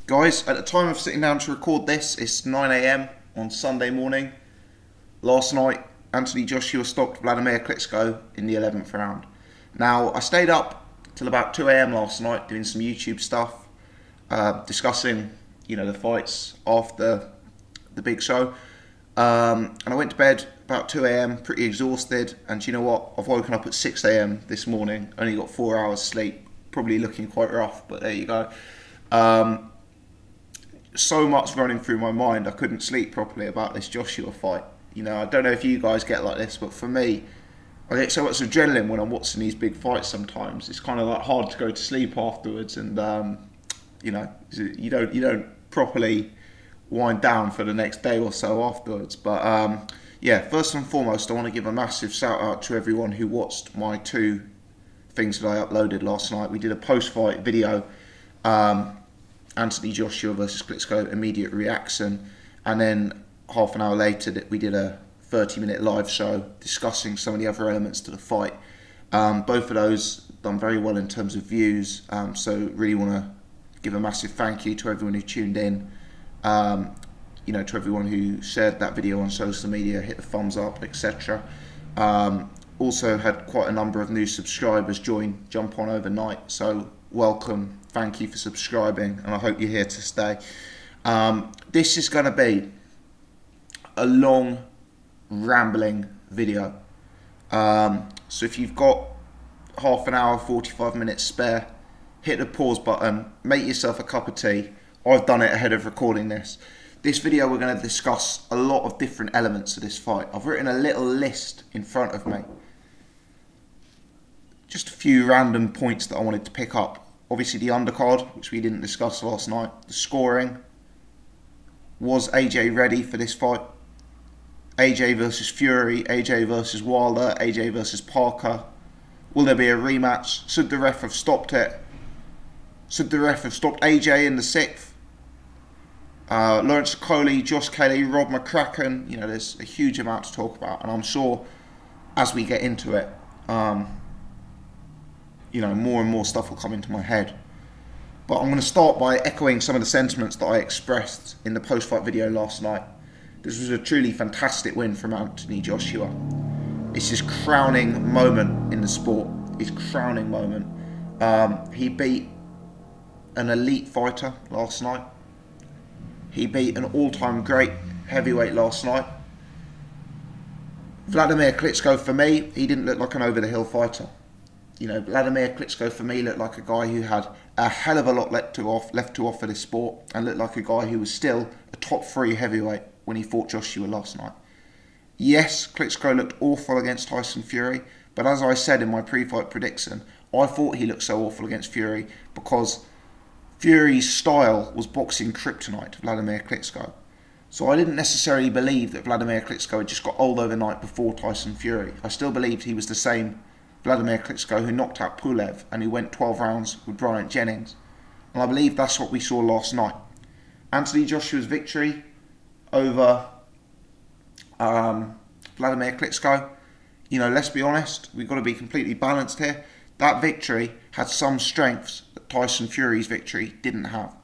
Guys, at the time of sitting down to record this, it's 9 AM on Sunday morning. Last night, Anthony Joshua stopped Vladimir Klitschko in the 11th round. Now, I stayed up till about 2 AM last night doing some YouTube stuff, discussing, the fights after the big show. And I went to bed about 2 AM, pretty exhausted. And you know what? I've woken up at 6 AM this morning, only got 4 hours sleep, probably looking quite rough, but there you go. So much running through my mind, I couldn't sleep properly about this Joshua fight. I don't know if you guys get like this, but for me, I get so much adrenaline when I'm watching these big fights sometimes. It's kind of like hard to go to sleep afterwards, and you don't properly wind down for the next day or so afterwards. But yeah, first and foremost, I want to give a massive shout out to everyone who watched my 2 things that I uploaded last night. We did a post-fight video, Anthony Joshua versus Klitschko, immediate reaction, and then half an hour later we did a 30-minute live show discussing some of the other elements to the fight. Both of those done very well in terms of views, so really want to give a massive thank you to everyone who tuned in, to everyone who shared that video on social media, hit the thumbs up, etc. Also had quite a number of new subscribers jump on overnight, so welcome, thank you for subscribing, and I hope you're here to stay. This is going to be a long, rambling video, so if you've got half an hour, 45 minutes spare, hit the pause button, make yourself a cup of tea. I've done it ahead of recording this. This video we're going to discuss a lot of different elements of this fight. I've written a little list in front of me, just a few random points that I wanted to pick up. Obviously the undercard, which we didn't discuss last night, the scoring. Was AJ ready for this fight? AJ versus Fury, AJ versus Wilder, AJ versus Parker. Will there be a rematch? Should the ref have stopped it? Should the ref have stopped AJ in the 6th? Lawrence Coley, Josh Kelly, Rob McCracken. There's a huge amount to talk about, and I'm sure as we get into it, more and more stuff will come into my head. But I'm going to start by echoing some of the sentiments that I expressed in the post-fight video last night. This was a truly fantastic win from Anthony Joshua. It's his crowning moment in the sport. His crowning moment. He beat an elite fighter last night. He beat an all-time great heavyweight last night. Vladimir Klitschko, for me, he didn't look like an over-the-hill fighter. Vladimir Klitschko for me looked like a guy who had a hell of a lot left to offer this sport, and looked like a guy who was still a top 3 heavyweight when he fought Joshua last night. Yes, Klitschko looked awful against Tyson Fury, but as I said in my pre-fight prediction, I thought he looked so awful against Fury because Fury's style was boxing kryptonite to Vladimir Klitschko. So I didn't necessarily believe that Vladimir Klitschko had just got old overnight before Tyson Fury. I still believed he was the same Vladimir Klitschko who knocked out Pulev and who went 12 rounds with Bryant Jennings. And I believe that's what we saw last night. Anthony Joshua's victory over Vladimir Klitschko, let's be honest, we've got to be completely balanced here. That victory had some strengths that Tyson Fury's victory didn't have.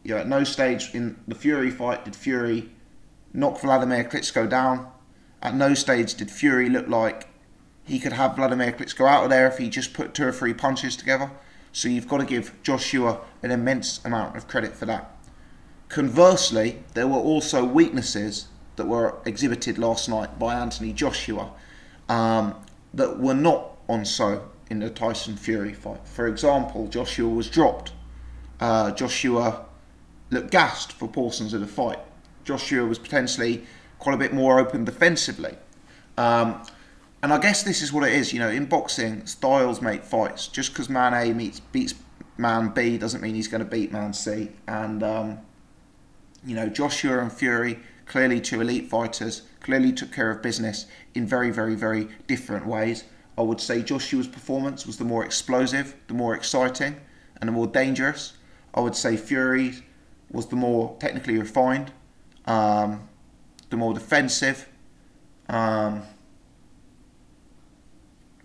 At no stage in the Fury fight did Fury knock Vladimir Klitschko down. At no stage did Fury look like he could have Vladimir Klitschko out of there if he just put 2 or 3 punches together. So you've got to give Joshua an immense amount of credit for that. Conversely, there were also weaknesses that were exhibited last night by Anthony Joshua that were not on show in the Tyson Fury fight. For example, Joshua was dropped. Joshua looked gassed for portions of the fight. Joshua was potentially quite a bit more open defensively. And I guess this is what it is, in boxing, styles make fights. Just because man A beats man B doesn't mean he's going to beat man C. And, Joshua and Fury, clearly 2 elite fighters, clearly took care of business in very, very, very different ways. I would say Joshua's performance was the more explosive, the more exciting, and the more dangerous. I would say Fury's was the more technically refined, the more defensive,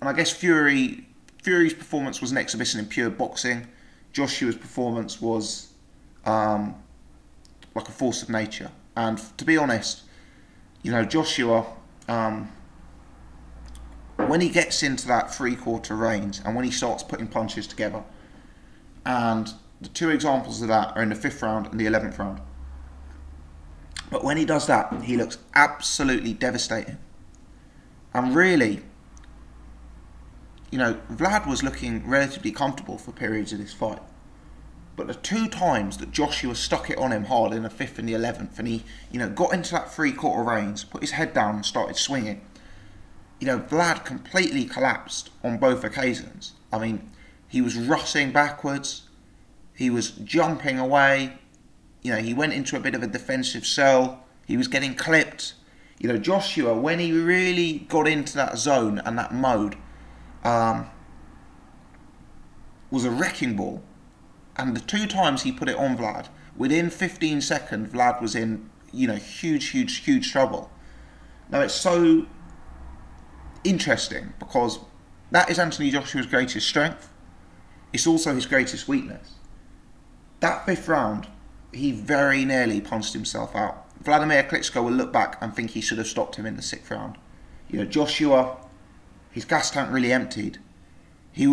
and I guess Fury's performance was an exhibition in pure boxing. Joshua's performance was like a force of nature. And to be honest, you know, Joshua, when he gets into that three-quarter range and when he starts putting punches together, and the two examples of that are in the 5th round and the 11th round. But when he does that, he looks absolutely devastating. And really, you know, Vlad was looking relatively comfortable for periods of this fight. But the 2 times that Joshua stuck it on him hard in the 5th and the 11th, and he, you know, got into that three-quarter range, put his head down and started swinging, you know, Vlad completely collapsed on both occasions. I mean, he was rushing backwards, he was jumping away, you know, he went into a bit of a defensive cell, he was getting clipped. You know, Joshua, when he really got into that zone and that mode, was a wrecking ball. And the 2 times he put it on Vlad, within 15 seconds, Vlad was in, you know, huge trouble. Now, it's so interesting because that is Anthony Joshua's greatest strength. It's also his greatest weakness. That 5th round, he very nearly punched himself out. Vladimir Klitschko will look back and think he should have stopped him in the 6th round. You know, Joshua, his gas tank really emptied. He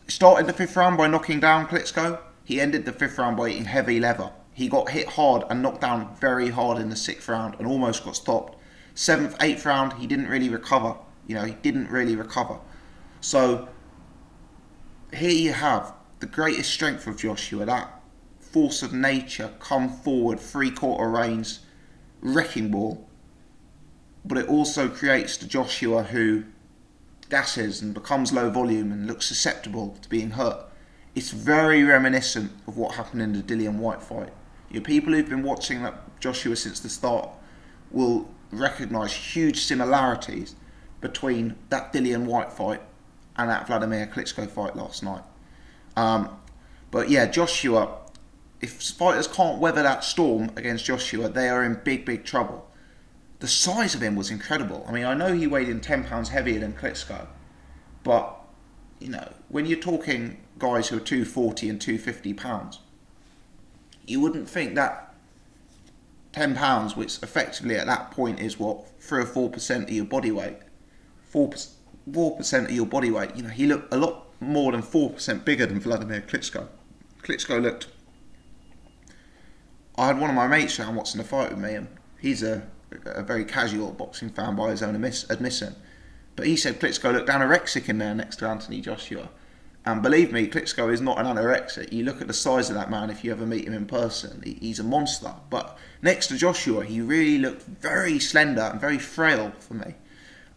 started the 5th round by knocking down Klitschko. He ended the 5th round by eating heavy leather. He got hit hard and knocked down very hard in the 6th round and almost got stopped. 7th, 8th round, he didn't really recover. You know, he didn't really recover. So, here you have the greatest strength of Joshua, that force of nature, come forward, three-quarter range, wrecking ball. But it also creates the Joshua who gasses and becomes low volume and looks susceptible to being hurt. It's very reminiscent of what happened in the Dillian Whyte fight. You know, people who've been watching that Joshua since the start will recognise huge similarities between that Dillian Whyte fight and that Vladimir Klitschko fight last night. But yeah, Joshua, if fighters can't weather that storm against Joshua, they are in big trouble. The size of him was incredible. I mean, I know he weighed in 10 pounds heavier than Klitschko, but, you know, when you're talking guys who are 240 and 250 pounds, you wouldn't think that 10 pounds, which effectively at that point is what, 3 or 4% of your body weight, 4% of your body weight, you know, he looked a lot more than 4% bigger than Vladimir Klitschko. Klitschko looked... I had one of my mates around watching the fight with me, and he's a very casual boxing fan by his own admission. But he said Klitschko looked anorexic in there next to Anthony Joshua. And believe me, Klitschko is not an anorexic. You look at the size of that man if you ever meet him in person. He's a monster. But next to Joshua, he really looked very slender and very frail for me.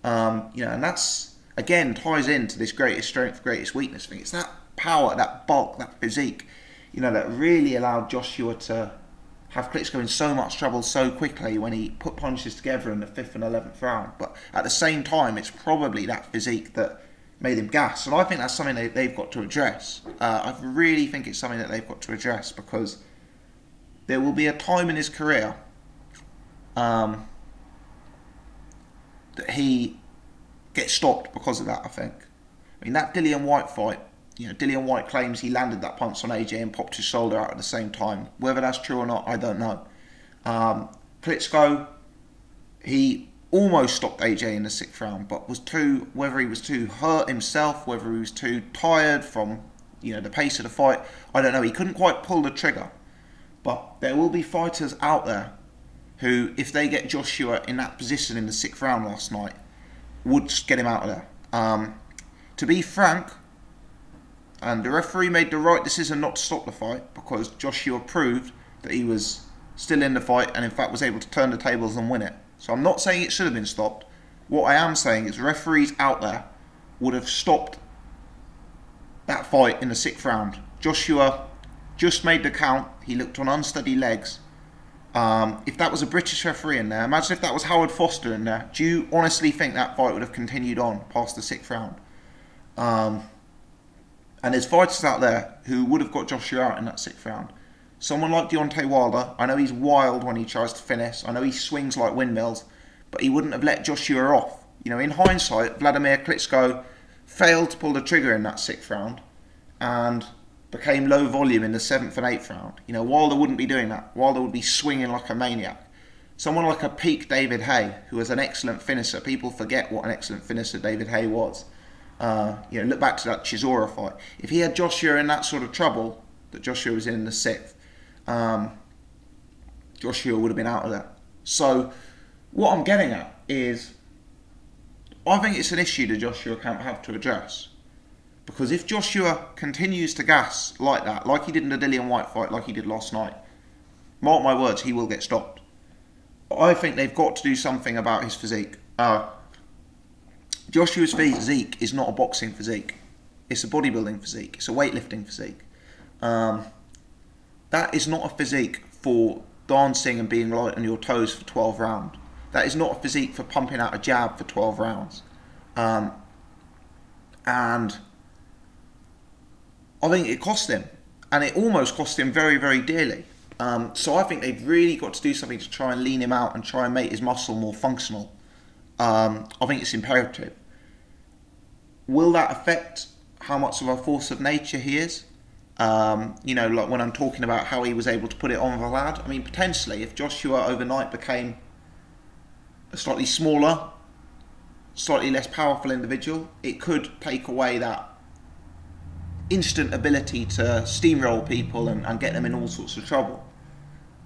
You know, and that's, again, ties into this greatest strength, greatest weakness thing. It's that power, that bulk, that physique, you know, that really allowed Joshua to have Klitschko in so much trouble so quickly when he put punches together in the 5th and 11th round. But at the same time, it's probably that physique that made him gas. And I think that's something they've got to address. I really think it's something that they've got to address, because there will be a time in his career that he gets stopped because of that, I think. I mean, that Dillian Whyte fight, you know, Dillian Whyte claims he landed that punch on AJ and popped his shoulder out at the same time. Whether that's true or not, I don't know. Klitschko, he almost stopped AJ in the 6th round, but whether he was too hurt himself, whether he was too tired from, you know, the pace of the fight, I don't know. He couldn't quite pull the trigger. But there will be fighters out there who, if they get Joshua in that position in the 6th round last night, would just get him out of there. To be frank, and the referee made the right decision not to stop the fight, because Joshua proved that he was still in the fight and in fact was able to turn the tables and win it. So I'm not saying it should have been stopped. What I am saying is referees out there would have stopped that fight in the 6th round. Joshua just made the count. He looked on unsteady legs. If that was a British referee in there, imagine if that was Howard Foster in there. Do you honestly think that fight would have continued on past the 6th round? And there's fighters out there who would have got Joshua out in that 6th round. Someone like Deontay Wilder, I know he's wild when he tries to finish. I know he swings like windmills, but he wouldn't have let Joshua off. You know, in hindsight, Vladimir Klitschko failed to pull the trigger in that 6th round, and became low volume in the 7th and 8th round. You know, Wilder wouldn't be doing that. Wilder would be swinging like a maniac. Someone like a peak David Haye, who was an excellent finisher. People forget what an excellent finisher David Haye was. You know, look back to that Chisora fight. If he had Joshua in that sort of trouble that Joshua was in the 6th, Joshua would have been out of that. So what I'm getting at is, I think it's an issue that Joshua can't have to address. Because if Joshua continues to gas like that, like he did in the Dillian Whyte fight, like he did last night, mark my words, he will get stopped. I think they've got to do something about his physique. Joshua's physique is not a boxing physique. It's a bodybuilding physique. It's a weightlifting physique. That is not a physique for dancing and being light on your toes for 12 rounds. That is not a physique for pumping out a jab for 12 rounds. And I think it cost him. And it almost cost him very, very dearly. So I think they've really got to do something to try and lean him out and try and make his muscle more functional. I think it's imperative. Will that affect how much of a force of nature he is? You know, like when I'm talking about how he was able to put it on Vlad. I mean, potentially, if Joshua overnight became a slightly smaller, slightly less powerful individual, it could take away that instant ability to steamroll people and get them in all sorts of trouble.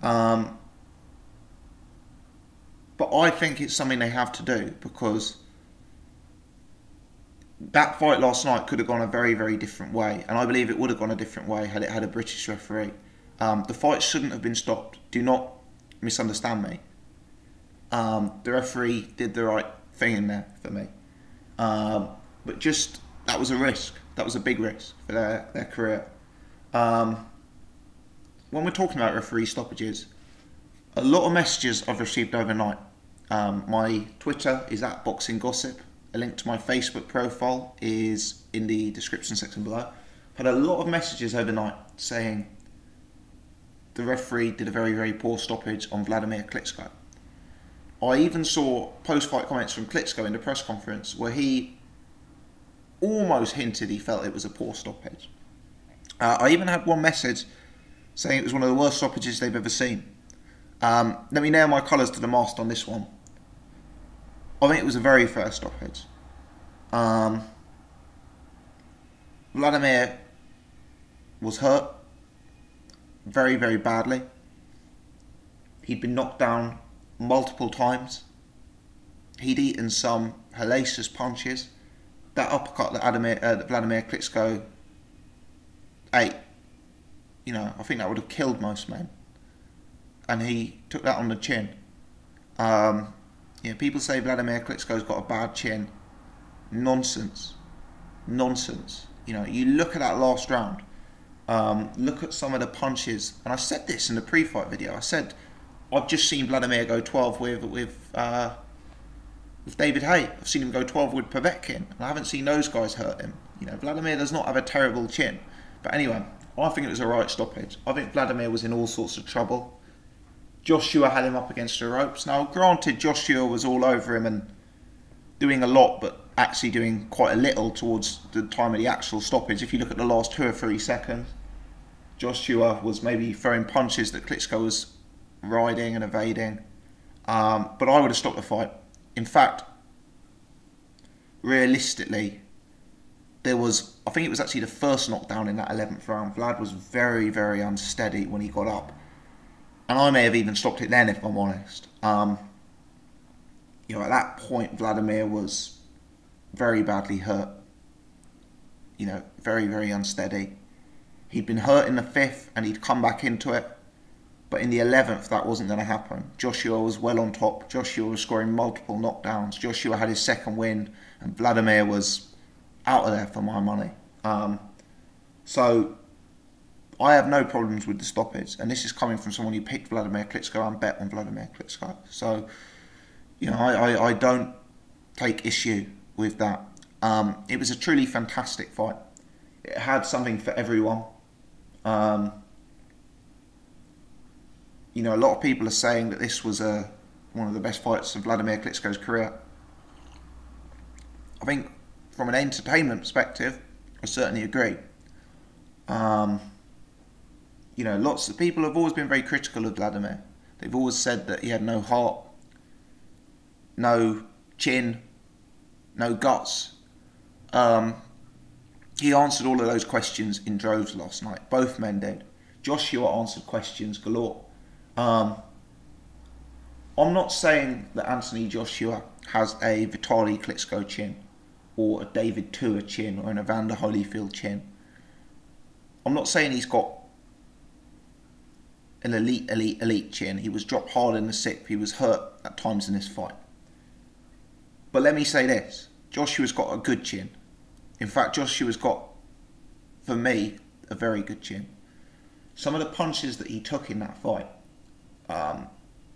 But I think it's something they have to do, because that fight last night could have gone a very, very different way. And I believe it would have gone a different way had it had a British referee. The fight shouldn't have been stopped. Do not misunderstand me. The referee did the right thing in there for me. But just, that was a risk. That was a big risk for their career. When we're talking about referee stoppages, a lot of messages I've received overnight. My Twitter is @BoxingGossip. A link to my Facebook profile is in the description section below. Had a lot of messages overnight saying the referee did a very, very poor stoppage on Vladimir Klitschko. I even saw post-fight comments from Klitschko in the press conference where he almost hinted he felt it was a poor stoppage. I even had one message saying it was one of the worst stoppages they've ever seen. Let me nail my colours to the mast on this one. I think it was a very fair stoppage. Vladimir was hurt very, very badly. He'd been knocked down multiple times. He'd eaten some hellacious punches. That uppercut that Vladimir Klitschko ate, you know, I think that would have killed most men. And he took that on the chin. You know, people say Vladimir Klitschko's got a bad chin. Nonsense. Nonsense. You know, you look at that last round. Look at some of the punches. And I said this in the pre-fight video. I said, I've just seen Vladimir go 12 with David Haye. I've seen him go 12 with Povetkin. And I haven't seen those guys hurt him. You know, Vladimir does not have a terrible chin. But anyway, I think it was a right stoppage. I think Vladimir was in all sorts of trouble. Joshua had him up against the ropes. Now, granted, Joshua was all over him and doing a lot, but actually doing quite a little towards the time of the actual stoppage. If you look at the last 2 or 3 seconds, Joshua was maybe throwing punches that Klitschko was riding and evading. But I would have stopped the fight. In fact, realistically, there was, I think it was actually the first knockdown in that 11th round. Vlad was very, very unsteady when he got up. And I may have even stopped it then, if I'm honest. You know, at that point, Vladimir was very badly hurt. You know, very, very unsteady. He'd been hurt in the 5th, and he'd come back into it. But in the 11th, that wasn't going to happen. Joshua was well on top. Joshua was scoring multiple knockdowns. Joshua had his 2nd win, and Vladimir was out of there for my money. So I have no problems with the stoppage, and this is coming from someone who picked Vladimir Klitschko and bet on Vladimir Klitschko. So, you know, I don't take issue with that. It was a truly fantastic fight. It had something for everyone. You know, a lot of people are saying that this was one of the best fights of Vladimir Klitschko's career. I think from an entertainment perspective, I certainly agree. You know, lots of people have always been very critical of Vladimir. They've always said that he had no heart, no chin, no guts. He answered all of those questions in droves last night. Both men did. Joshua answered questions galore. I'm not saying that Anthony Joshua has a Vitaly Klitschko chin, or a David Tua chin, or an Evander Holyfield chin. I'm not saying he's got an elite chin. He was dropped hard in the sixth. He was hurt at times in this fight. But let me say this. Joshua's got a good chin. In fact, Joshua's got, for me, a very good chin. Some of the punches that he took in that fight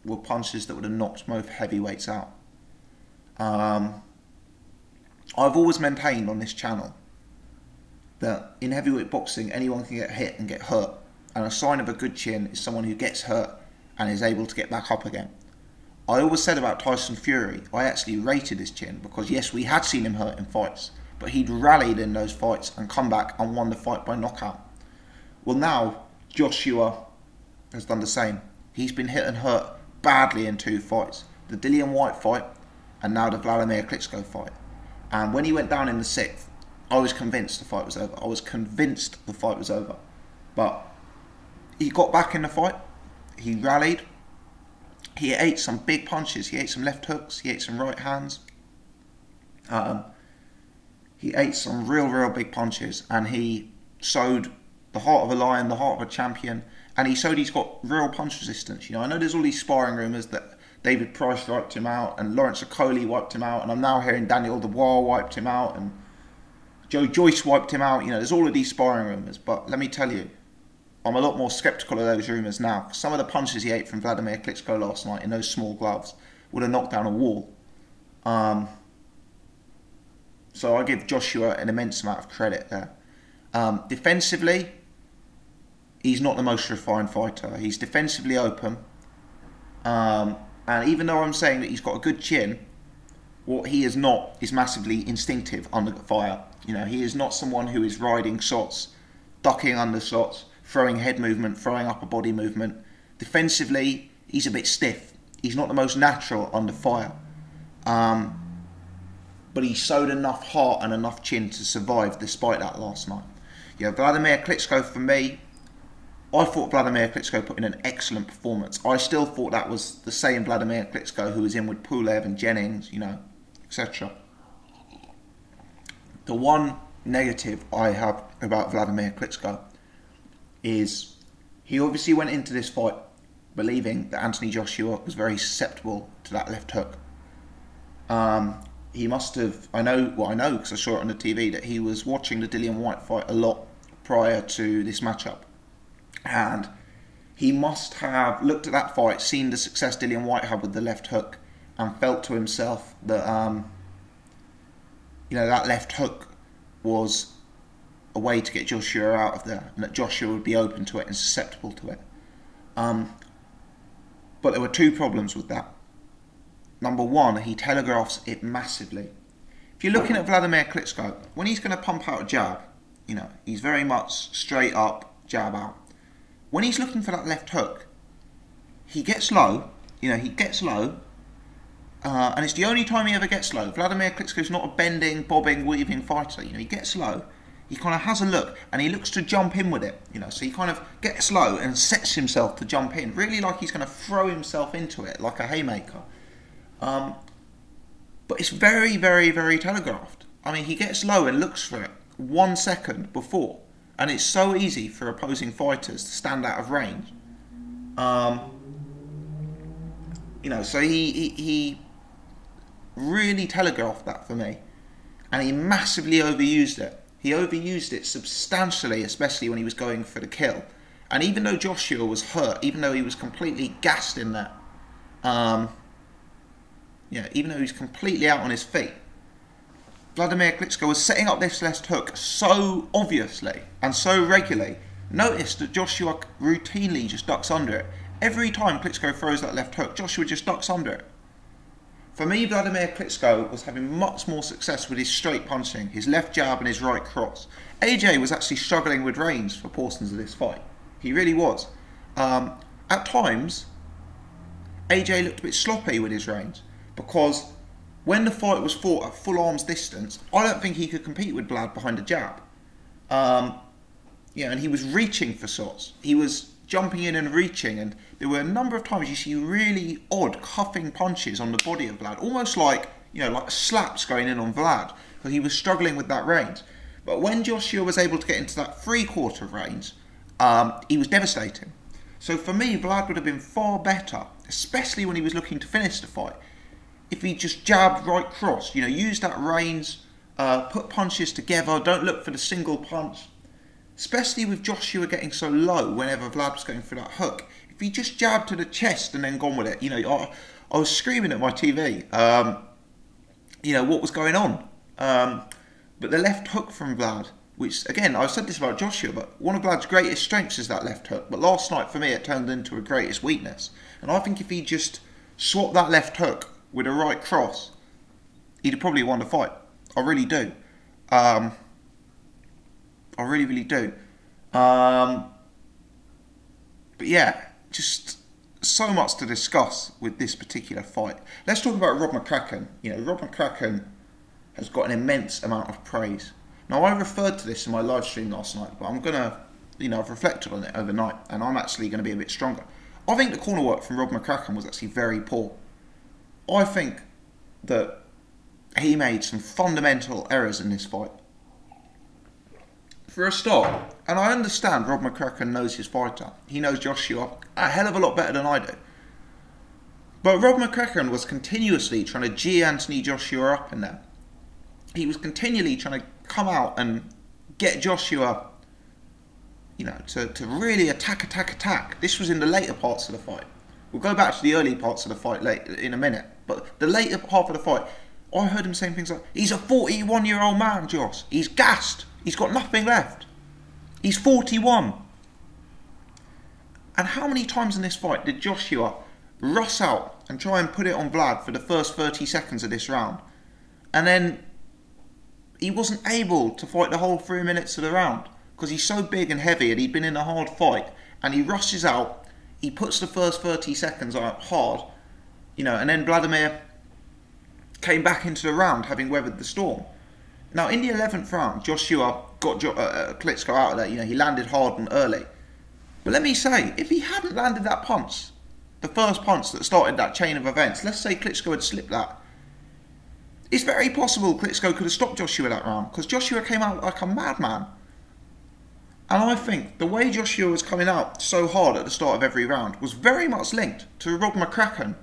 were punches that would have knocked most heavyweights out. I've always maintained on this channel that in heavyweight boxing, anyone can get hit and get hurt. And a sign of a good chin is someone who gets hurt and is able to get back up again. I always said about Tyson Fury, I actually rated his chin because yes, we had seen him hurt in fights, but he'd rallied in those fights and come back and won the fight by knockout. Well, now Joshua has done the same. He's been hit and hurt badly in two fights. The Dillian Whyte fight and now the Vladimir Klitschko fight. And when he went down in the sixth, I was convinced the fight was over. I was convinced the fight was over. But he got back in the fight. He rallied. He ate some big punches. He ate some left hooks. He ate some right hands. He ate some real big punches. And he showed the heart of a lion, the heart of a champion. And he showed he's got real punch resistance. You know, I know there's all these sparring rumours that David Price wiped him out and Lawrence Okoli wiped him out. And I'm now hearing Daniel Dubois wiped him out and Joe Joyce wiped him out. You know, there's all of these sparring rumours. But let me tell you, I'm a lot more sceptical of those rumours now. Some of the punches he ate from Vladimir Klitschko last night in those small gloves would have knocked down a wall. So I give Joshua an immense amount of credit there. Defensively, he's not the most refined fighter. He's defensively open. And even though I'm saying that he's got a good chin, what he is not is massively instinctive under fire. You know, he is not someone who is riding shots, ducking under shots, throwing head movement, throwing upper body movement. Defensively, he's a bit stiff. He's not the most natural under fire. But he showed enough heart and enough chin to survive despite that last night. Yeah, Vladimir Klitschko, for me, I thought Vladimir Klitschko put in an excellent performance. I still thought that was the same Vladimir Klitschko who was in with Pulev and Jennings, you know, etc. The one negative I have about Vladimir Klitschko is he obviously went into this fight believing that Anthony Joshua was very susceptible to that left hook. He must have, I know because I saw it on the TV, that he was watching the Dillian Whyte fight a lot prior to this matchup. And he must have looked at that fight, seen the success Dillian Whyte had with the left hook, and felt to himself that, you know, that left hook was a way to get Joshua out of there, and that Joshua would be open to it and susceptible to it. But there were two problems with that. Number one, he telegraphs it massively. If you're looking at Vladimir Klitschko, when he's going to pump out a jab, you know, he's very much straight up, jab out. When he's looking for that left hook, he gets low, you know, and it's the only time he ever gets low. Vladimir Klitschko's not a bending, bobbing, weaving fighter, you know, he gets low. He kind of has a look, and he looks to jump in with it, you know, so he kind of gets low and sets himself to jump in, really like he's going to throw himself into it, like a haymaker. But it's very telegraphed. I mean, he gets low and looks for it 1 second before, and it's so easy for opposing fighters to stand out of range. You know, so he really telegraphed that for me, and he massively overused it. He overused it substantially, especially when he was going for the kill. And even though Joshua was hurt, even though he was completely gassed in that, even though he was completely out on his feet, Vladimir Klitschko was setting up this left hook so obviously and so regularly. Notice that Joshua routinely just ducks under it. Every time Klitschko throws that left hook, Joshua just ducks under it. For me, Vladimir Klitschko was having much more success with his straight punching, his left jab and his right cross. AJ was actually struggling with range for portions of this fight. He really was. At times, AJ looked a bit sloppy with his range, because when the fight was fought at full arm's distance, I don't think he could compete with Vlad behind a jab. And he was reaching for shots. He was jumping in and reaching, and there were a number of times you see really odd cuffing punches on the body of Vlad, almost like like slaps going in on Vlad, because he was struggling with that range. But when Joshua was able to get into that 3/4 range, he was devastating. So for me, Vlad would have been far better, especially when he was looking to finish the fight, if he just jabbed right cross, use that range, put punches together, don't look for the single punch. Especially with Joshua getting so low whenever Vlad was going for that hook. If he just jabbed to the chest and then gone with it, I was screaming at my TV, what was going on. But the left hook from Vlad, which, again, I've said this about Joshua, but one of Vlad's greatest strengths is that left hook. But last night, for me, it turned into a greatest weakness. And I think if he just swapped that left hook with a right cross, he'd have probably won the fight. I really do. I really, really do. But yeah, just so much to discuss with this particular fight. Let's talk about Rob McCracken. Rob McCracken has got an immense amount of praise. Now, I referred to this in my live stream last night, but I'm going to, I've reflected on it overnight, and I'm actually going to be a bit stronger. I think the corner work from Rob McCracken was actually very poor. I think that he made some fundamental errors in this fight. For a start, and I understand Rob McCracken knows his fighter. He knows Joshua a hell of a lot better than I do. But Rob McCracken was continuously trying to G Anthony Joshua up in there. He was continually trying to come out and get Joshua, to really attack. This was in the later parts of the fight. We'll go back to the early parts of the fight later in a minute. But the later half of the fight, I heard him saying things like, he's a 41-year-old man, Josh. He's gassed. He's got nothing left. He's 41. And how many times in this fight did Joshua rush out and try and put it on Vlad for the first 30 seconds of this round? And then he wasn't able to fight the whole 3 minutes of the round because he's so big and heavy and he'd been in a hard fight. And he rushes out, he puts the first 30 seconds out hard, and then Vladimir came back into the round having weathered the storm. Now, in the 11th round, Joshua got Klitschko out of there. He landed hard and early. But let me say, if he hadn't landed that punch, the first punch that started that chain of events, let's say Klitschko had slipped that, it's very possible Klitschko could have stopped Joshua that round, because Joshua came out like a madman. And I think the way Joshua was coming out so hard at the start of every round was very much linked to Rob McCracken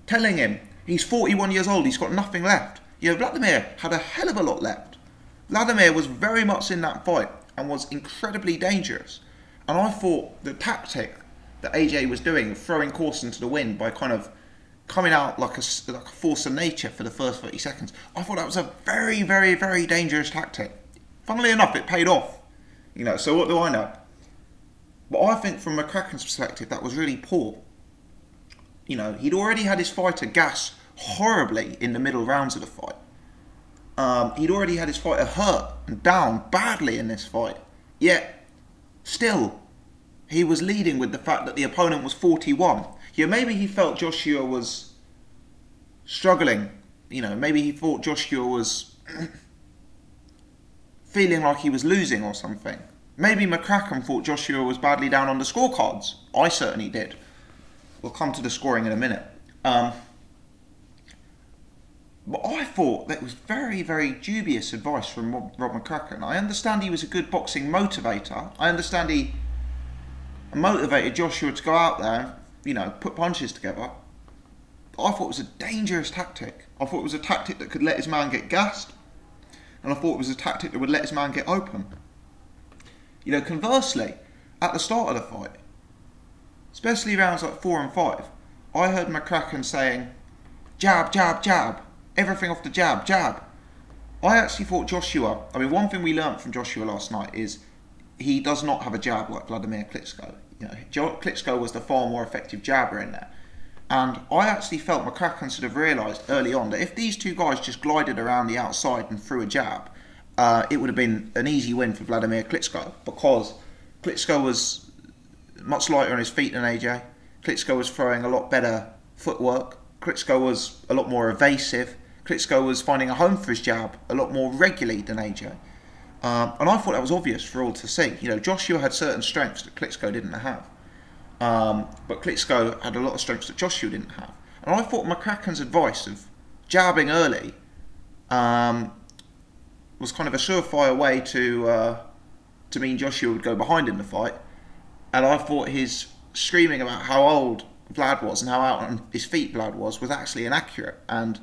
telling him he's 41 years old, he's got nothing left. Vladimir had a hell of a lot left. Vladimir was very much in that fight and was incredibly dangerous. And I thought the tactic that AJ was doing, of throwing caution to the wind by kind of coming out like a force of nature for the first 30 seconds, I thought that was a very, very, very dangerous tactic. Funnily enough, it paid off. So what do I know? But I think from McCracken's perspective, that was really poor. He'd already had his fighter gas horribly in the middle rounds of the fight. He'd already had his fighter hurt and down badly in this fight. Yet, still, he was leading with the fact that the opponent was 41. Maybe he felt Joshua was struggling. Maybe he thought Joshua was feeling like he was losing or something. Maybe McCracken thought Joshua was badly down on the scorecards. I certainly did. We'll come to the scoring in a minute. But I thought that was very, very dubious advice from Rob McCracken. I understand he was a good boxing motivator. I understand he motivated Joshua to go out there and, put punches together. But I thought it was a dangerous tactic. I thought it was a tactic that could let his man get gassed. And I thought it was a tactic that would let his man get open. Conversely, at the start of the fight, especially rounds like 4 and 5, I heard McCracken saying, jab, jab, jab. Everything off the jab, jab. I actually thought Joshua, one thing we learnt from Joshua last night is he does not have a jab like Vladimir Klitschko. Klitschko was the far more effective jabber in there. And I actually felt McCracken should have realised early on that if these two guys just glided around the outside and threw a jab, it would have been an easy win for Vladimir Klitschko, because Klitschko was much lighter on his feet than AJ. Klitschko was throwing a lot better footwork. Klitschko was a lot more evasive. Klitschko was finding a home for his jab a lot more regularly than AJ. And I thought that was obvious for all to see. You know, Joshua had certain strengths that Klitschko didn't have. But Klitschko had a lot of strengths that Joshua didn't have. And I thought McCracken's advice of jabbing early was kind of a surefire way to mean Joshua would go behind in the fight. And I thought his screaming about how old Vlad was and how out on his feet Vlad was actually inaccurate. And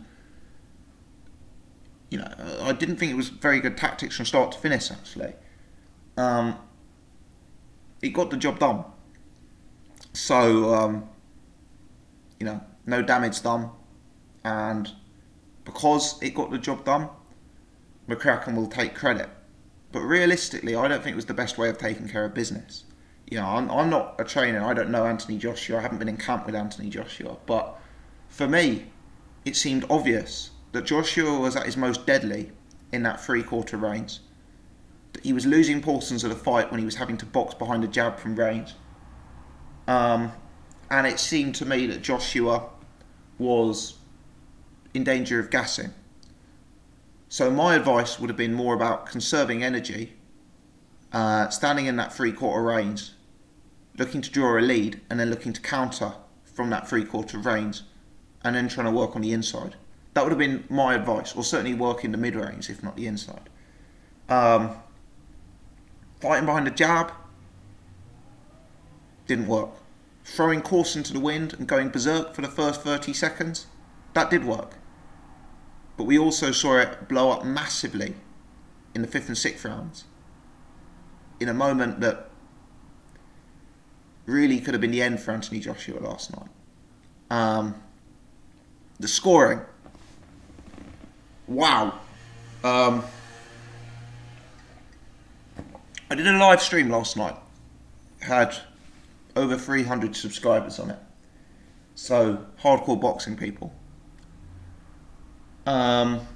you know, I didn't think it was very good tactics from start to finish, actually. It got the job done. So, you know, no damage done. And because it got the job done, McCracken will take credit. But realistically, I don't think it was the best way of taking care of business. You know, I'm not a trainer. I don't know Anthony Joshua. I haven't been in camp with Anthony Joshua. But for me, it seemed obvious that Joshua was at his most deadly in that three-quarter range. That he was losing portions of the fight when he was having to box behind a jab from range. And it seemed to me that Joshua was in danger of gassing. So my advice would have been more about conserving energy, standing in that three-quarter range, looking to draw a lead, and then looking to counter from that three-quarter range, and then trying to work on the inside. That would have been my advice, or certainly work in the mid-range, if not the inside. Fighting behind a jab didn't work. Throwing caution to the wind and going berserk for the first 30 seconds, that did work. But we also saw it blow up massively in the 5th and 6th rounds, in a moment that really could have been the end for Anthony Joshua last night. The scoring. Wow. I did a live stream last night. Had over 300 subscribers on it. So, hardcore boxing people. On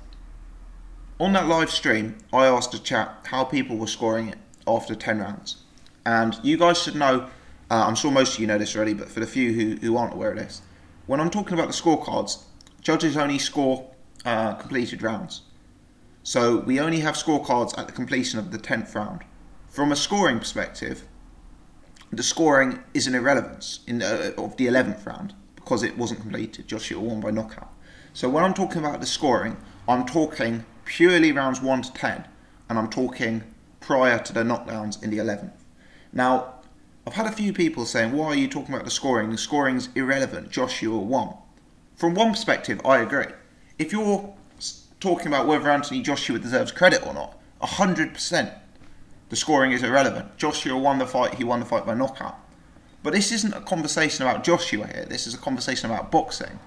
that live stream, I asked the chat how people were scoring it after 10 rounds. And you guys should know, I'm sure most of you know this already, but for the few who aren't aware of this, when I'm talking about the scorecards, judges only score completed rounds. So we only have scorecards at the completion of the 10th round. From a scoring perspective, the scoring is an irrelevance of the 11th round because it wasn't completed. Joshua won by knockout. So when I'm talking about the scoring, I'm talking purely rounds 1 to 10, and I'm talking prior to the knockdowns in the 11th. Now, I've had a few people saying, why are you talking about the scoring? The scoring's irrelevant. Joshua won. From one perspective, I agree. If you're talking about whether Anthony Joshua deserves credit or not, 100% the scoring is irrelevant. Joshua won the fight, he won the fight by knockout. But this isn't a conversation about Joshua here, this is a conversation about boxing.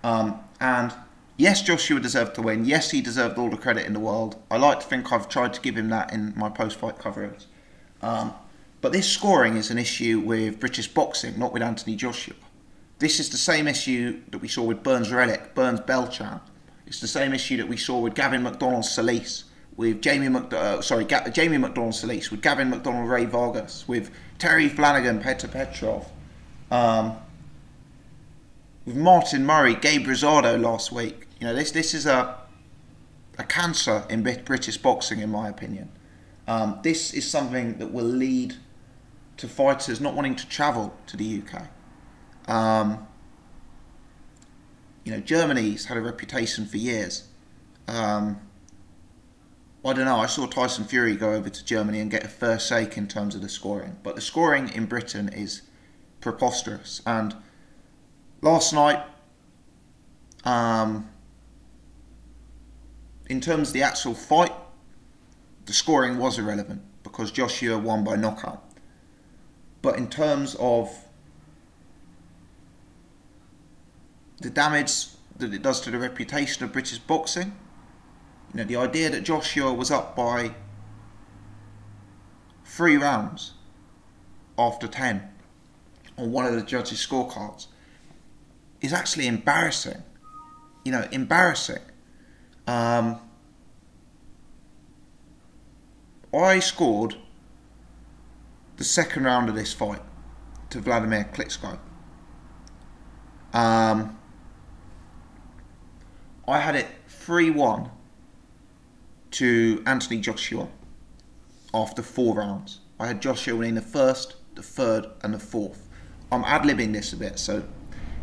And yes, Joshua deserved to win, yes, he deserved all the credit in the world. I like to think I've tried to give him that in my post-fight coverage. But this scoring is an issue with British boxing, not with Anthony Joshua. This is the same issue that we saw with Burns Relic, Burns Belchan. It's the same issue that we saw with Gavin McDonald-Solis, with Jamie McDonald-Solis, with Gavin McDonald Ray Vargas, with Terry Flanagan, Petr Petrov, with Martin Murray, Gabe Rosado last week. You know, this is a cancer in British boxing, in my opinion. This is something that will lead to fighters not wanting to travel to the UK. You know, Germany's had a reputation for years. I don't know, I saw Tyson Fury go over to Germany and get a first shake in terms of the scoring. But the scoring in Britain is preposterous. And last night, in terms of the actual fight, the scoring was irrelevant because Joshua won by knockout. But in terms of the damage that it does to the reputation of British boxing, you know, the idea that Joshua was up by 3 rounds after 10 on one of the judges' scorecards is actually embarrassing. You know, embarrassing. I scored the second round of this fight to Vladimir Klitschko. I had it 3-1 to Anthony Joshua after 4 rounds. I had Joshua winning the first, the third and the fourth. I'm ad-libbing this a bit, so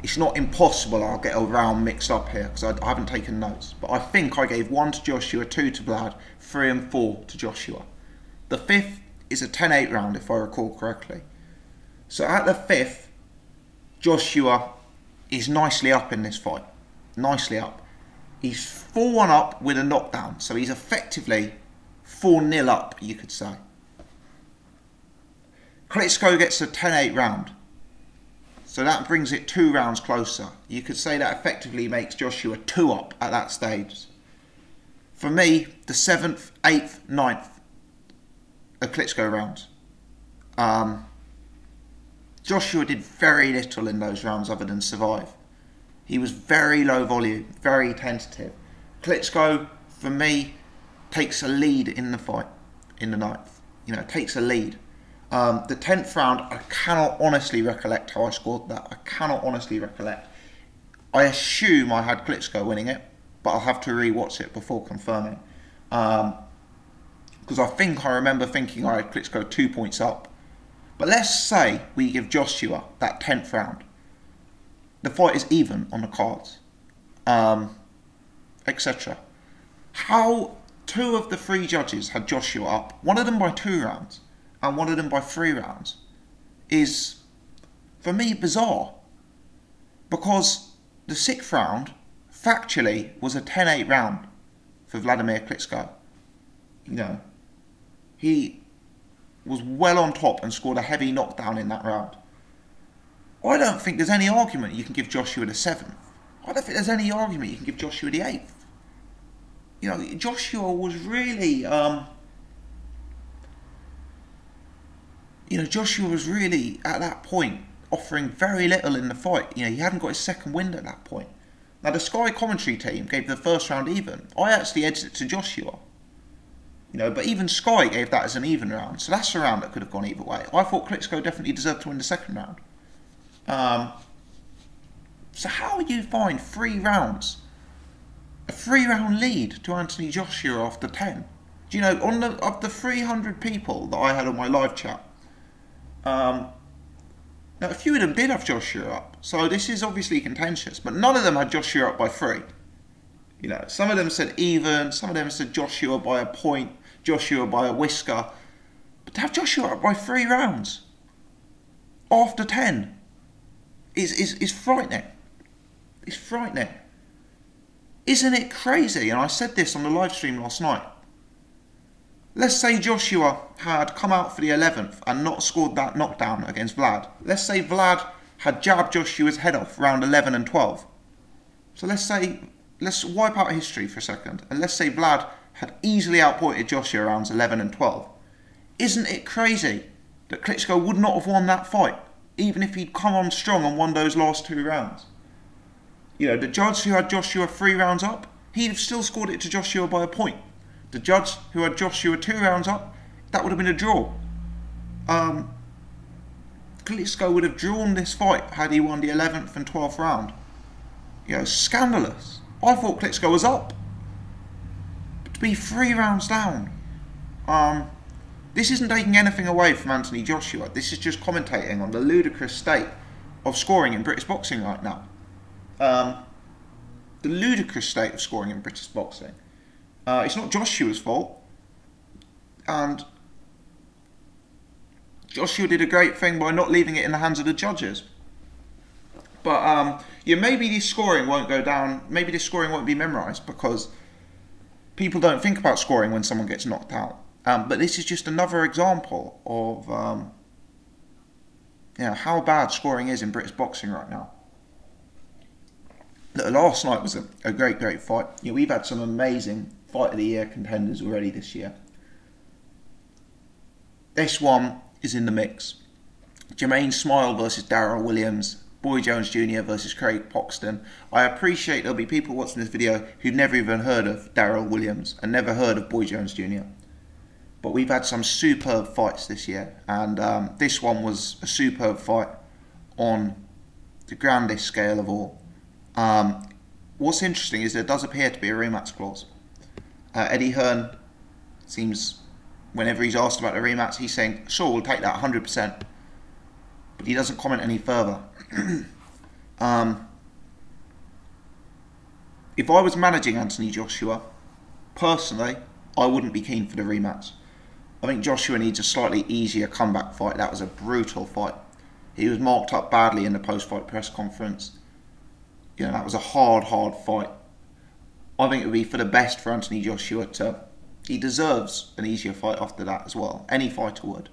it's not impossible I'll get a round mixed up here because I haven't taken notes. But I think I gave 1 to Joshua, 2 to Vlad, 3 and 4 to Joshua. The 5th is a 10-8 round if I recall correctly. So at the 5th, Joshua is nicely up in this fight. Nicely up. He's 4-1 up with a knockdown. So he's effectively 4-0 up, you could say. Klitschko gets a 10-8 round. So that brings it 2 rounds closer. You could say that effectively makes Joshua 2 up at that stage. For me, the 7th, 8th, 9th are Klitschko rounds. Joshua did very little in those rounds other than survive. He was very low volume, very tentative. Klitschko, for me, takes a lead in the fight, in the 9th. You know, takes a lead. The 10th round, I cannot honestly recollect how I scored that. I cannot honestly recollect. I assume I had Klitschko winning it, but I'll have to re-watch it before confirming. Because I think I remember thinking I had Klitschko 2 points up. But let's say we give Joshua that 10th round. The fight is even on the cards, etc. How 2 of the 3 judges had Joshua up, one of them by 2 rounds and one of them by 3 rounds, is, for me, bizarre. Because the 6th round, factually, was a 10-8 round for Vladimir Klitschko. You know, he was well on top and scored a heavy knockdown in that round. I don't think there's any argument you can give Joshua the 7th. I don't think there's any argument you can give Joshua the 8th. You know, Joshua was really, Joshua was really, at that point, offering very little in the fight. You know, he hadn't got his second wind at that point. Now, the Sky commentary team gave the first round even. I actually edged it to Joshua. You know, but even Sky gave that as an even round. So that's a round that could have gone either way. I thought Klitschko definitely deserved to win the second round. So how do you find 3 rounds? A 3-round lead to Anthony Joshua after 10? Do you know, of the 300 people that I had on my live chat, now a few of them did have Joshua up. So this is obviously contentious, but none of them had Joshua up by 3. You know, some of them said even, some of them said Joshua by a point, Joshua by a whisker. But to have Joshua up by 3 rounds after 10 is frightening. It's frightening. Isn't it crazy? And I said this on the live stream last night. Let's say Joshua had come out for the 11th and not scored that knockdown against Vlad. Let's say Vlad had jabbed Joshua's head off round 11 and 12. So let's wipe out history for a second, and let's say Vlad had easily outpointed Joshua rounds 11 and 12. Isn't it crazy that Klitschko would not have won that fight, even if he'd come on strong and won those last 2 rounds? You know, the judge who had Joshua 3 rounds up, he'd have still scored it to Joshua by a point. The judge who had Joshua 2 rounds up, that would have been a draw. Klitschko would have drawn this fight had he won the 11th and 12th round. You know, scandalous. I thought Klitschko was up. But to be 3 rounds down. This isn't taking anything away from Anthony Joshua. This is just commentating on the ludicrous state of scoring in British boxing right now. The ludicrous state of scoring in British boxing. It's not Joshua's fault. And Joshua did a great thing by not leaving it in the hands of the judges. But yeah, maybe this scoring won't go down. Maybe this scoring won't be memorised because people don't think about scoring when someone gets knocked out. But this is just another example of how bad scoring is in British boxing right now. Last night was a great fight. You know, we've had some amazing Fight of the Year contenders already this year. This one is in the mix. Jermaine Smile versus Darryl Williams. Boy Jones Jr. versus Craig Poxton. I appreciate there'll be people watching this video who've never even heard of Darrell Williams and never heard of Boy Jones Jr. But we've had some superb fights this year, and this one was a superb fight on the grandest scale of all. What's interesting is there does appear to be a rematch clause. Eddie Hearn seems, whenever he's asked about the rematch, he's saying, sure, we'll take that 100%. But he doesn't comment any further. If I was managing Anthony Joshua, personally, I wouldn't be keen for the rematch. I think Joshua needs a slightly easier comeback fight. That was a brutal fight. He was marked up badly in the post-fight press conference. You know, that was a hard fight. I think it would be for the best for Anthony Joshua to... He deserves an easier fight after that as well. Any fighter would.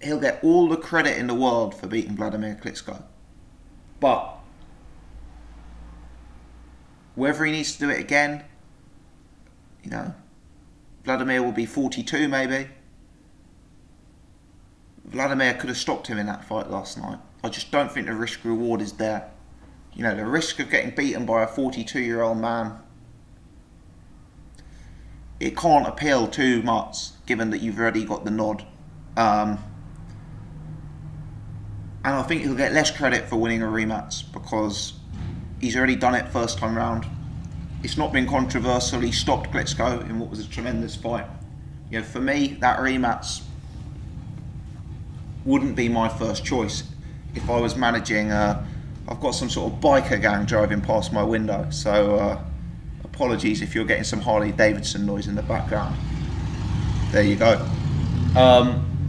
He'll get all the credit in the world for beating Vladimir Klitschko. But whether he needs to do it again, you know, Vladimir will be 42 maybe. Vladimir could have stopped him in that fight last night. I just don't think the risk reward is there. You know, the risk of getting beaten by a 42-year-old man, it can't appeal too much given that you've already got the nod. And I think he'll get less credit for winning a rematch because he's already done it first time round. It's not been controversial. He stopped Klitschko in what was a tremendous fight. You know, for me, that rematch wouldn't be my first choice if I was managing. I've got some sort of biker gang driving past my window, so apologies if you're getting some Harley Davidson noise in the background. There you go.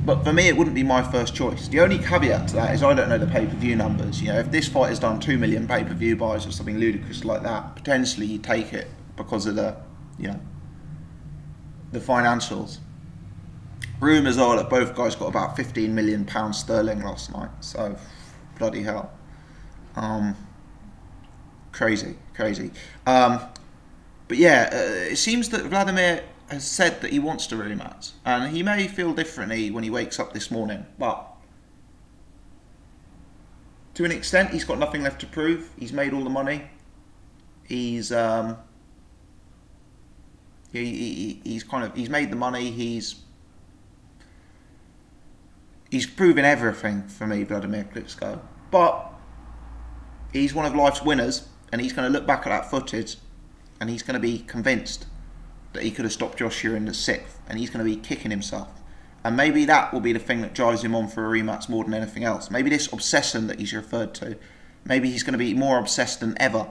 But for me, it wouldn't be my first choice. The only caveat to that is I don't know the pay-per-view numbers. You know, if this fight has done 2 million pay-per-view buys or something ludicrous like that, potentially you take it because of the, you know, the financials. Rumours are that both guys got about £15 million sterling last night. So, bloody hell. Crazy. But yeah, it seems that Vladimir has said that he wants to rematch, and he may feel differently when he wakes up this morning, but to an extent he's got nothing left to prove. He's made all the money. He's he's made the money. He's proven everything for me, Vladimir Klitschko. But he's one of life's winners, and he's going to look back at that footage and he's going to be convinced that he could have stopped Joshua in the 6th, and he's going to be kicking himself. And maybe that will be the thing that drives him on for a rematch more than anything else. Maybe this obsession that he's referred to, maybe he's going to be more obsessed than ever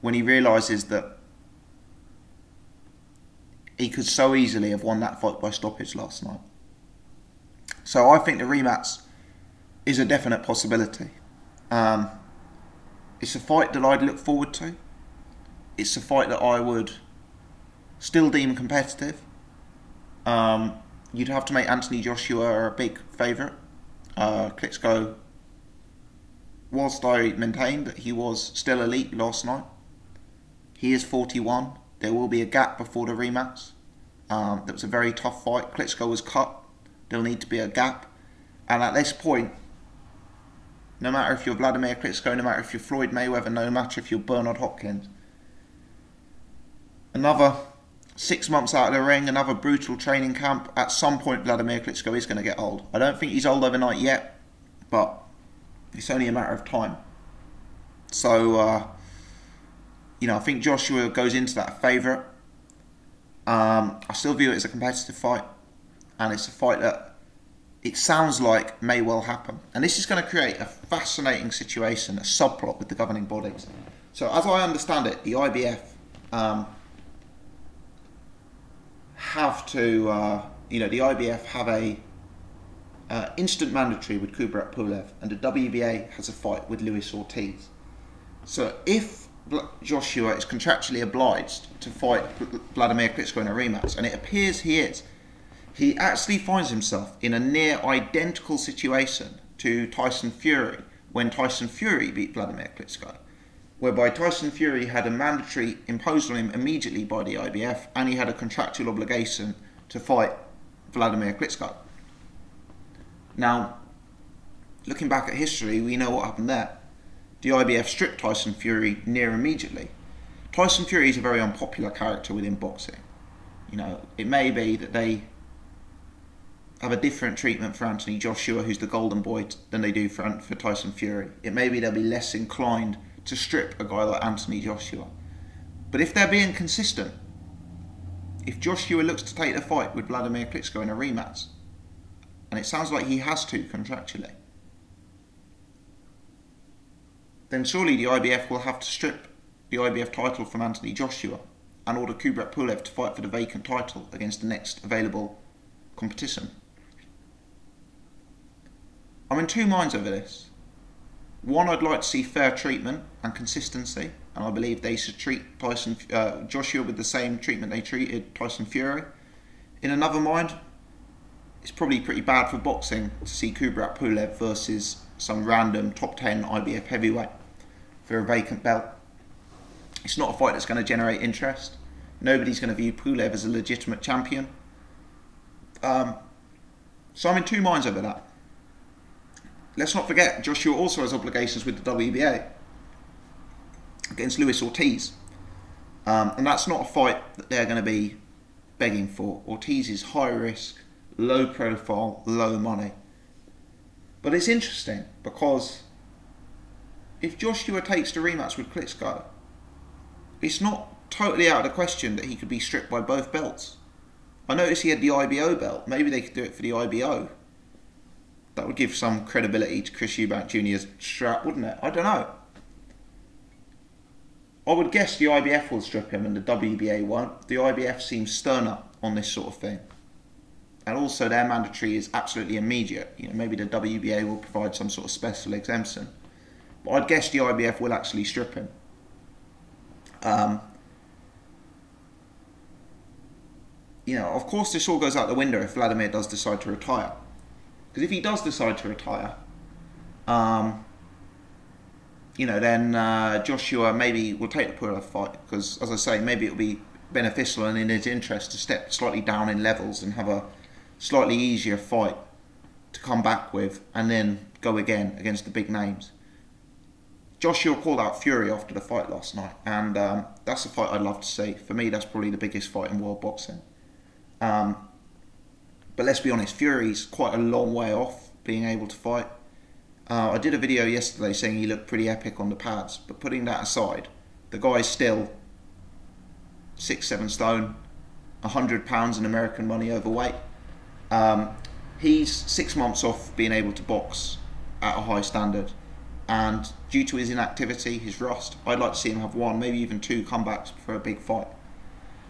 when he realises that he could so easily have won that fight by stoppage last night. So I think the rematch is a definite possibility. It's a fight that I'd look forward to. It's a fight that I would still deem competitive. You'd have to make Anthony Joshua a big favourite. Klitschko, whilst I maintained that he was still elite last night, he is 41. There will be a gap before the rematch. That was a very tough fight. Klitschko was cut. There'll need to be a gap. And at this point, no matter if you're Vladimir Klitschko, no matter if you're Floyd Mayweather, no matter if you're Bernard Hopkins, another 6 months out of the ring, another brutal training camp, at some point Vladimir Klitschko is going to get old. I don't think he's old overnight yet, but it's only a matter of time. So, you know, I think Joshua goes into that favourite. I still view it as a competitive fight, and it's a fight that it sounds like may well happen. And this is going to create a fascinating situation, a subplot with the governing bodies. So as I understand it, the IBF have to, the IBF have a instant mandatory with Kubrat Pulev, and the WBA has a fight with Luis Ortiz. So if Joshua is contractually obliged to fight Vladimir Klitschko in a rematch, and it appears he is, he actually finds himself in a near identical situation to Tyson Fury when Tyson Fury beat Vladimir Klitschko, whereby Tyson Fury had a mandatory imposed on him immediately by the IBF, and he had a contractual obligation to fight Vladimir Klitschko. Now, looking back at history, we know what happened there. The IBF stripped Tyson Fury near immediately. Tyson Fury is a very unpopular character within boxing. You know, it may be that they have a different treatment for Anthony Joshua, who's the golden boy, than they do for Tyson Fury. It may be they'll be less inclined to strip a guy like Anthony Joshua. But if they're being consistent, if Joshua looks to take the fight with Vladimir Klitschko in a rematch, and it sounds like he has to contractually, then surely the IBF will have to strip the IBF title from Anthony Joshua and order Kubrat Pulev to fight for the vacant title against the next available competition. I'm in two minds over this. One, I'd like to see fair treatment and consistency, and I believe they should treat Joshua with the same treatment they treated Tyson Fury. In another mind, it's probably pretty bad for boxing to see Kubrat Pulev versus some random top 10 IBF heavyweight for a vacant belt. It's not a fight that's going to generate interest. Nobody's going to view Pulev as a legitimate champion. So I'm in two minds over that. Let's not forget, Joshua also has obligations with the WBA against Luis Ortiz. And that's not a fight that they're going to be begging for. Ortiz is high risk, low profile, low money. But it's interesting because if Joshua takes the rematch with Klitschko, it's not totally out of the question that he could be stripped by both belts. I noticed he had the IBO belt. Maybe they could do it for the IBO. That would give some credibility to Chris Eubank Jr.'s strap, wouldn't it? I don't know. I would guess the IBF will strip him and the WBA won't. The IBF seems sterner on this sort of thing. And also their mandatory is absolutely immediate. You know, maybe the WBA will provide some sort of special exemption. But I'd guess the IBF will actually strip him. You know, of course this all goes out the window if Vladimir does decide to retire. Because if he does decide to retire, you know, then Joshua maybe will take the Pulev fight. Because, as I say, maybe it'll be beneficial and in his interest to step slightly down in levels and have a slightly easier fight to come back with and then go again against the big names. Joshua called out Fury after the fight last night, and that's a fight I'd love to see. For me, that's probably the biggest fight in world boxing. But let's be honest, Fury's quite a long way off being able to fight. I did a video yesterday saying he looked pretty epic on the pads, but putting that aside, the guy's still 6-7 stone, 100 pounds in American money overweight. He's 6 months off being able to box at a high standard, and due to his inactivity, his rust, I'd like to see him have one, maybe even two comebacks for a big fight.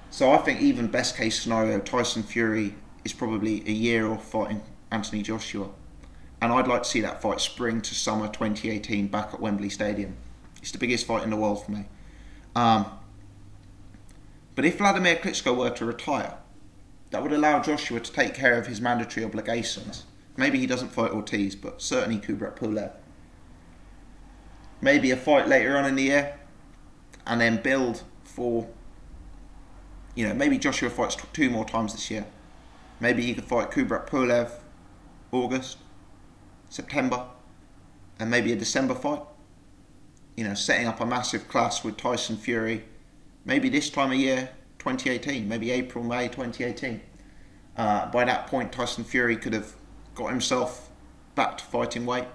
So I think even best case scenario, Tyson Fury is probably a year off fighting Anthony Joshua. And I'd like to see that fight spring to summer 2018 back at Wembley Stadium. It's the biggest fight in the world for me. But if Vladimir Klitschko were to retire, that would allow Joshua to take care of his mandatory obligations. Maybe he doesn't fight Ortiz, but certainly Kubrat Pulev. Maybe a fight later on in the year, and then build for, you know, maybe Joshua fights 2 more times this year. Maybe he could fight Kubrat Pulev August, September, and maybe a December fight. You know, setting up a massive clash with Tyson Fury, maybe this time of year, 2018, maybe April, May 2018. By that point, Tyson Fury could have got himself back to fighting weight.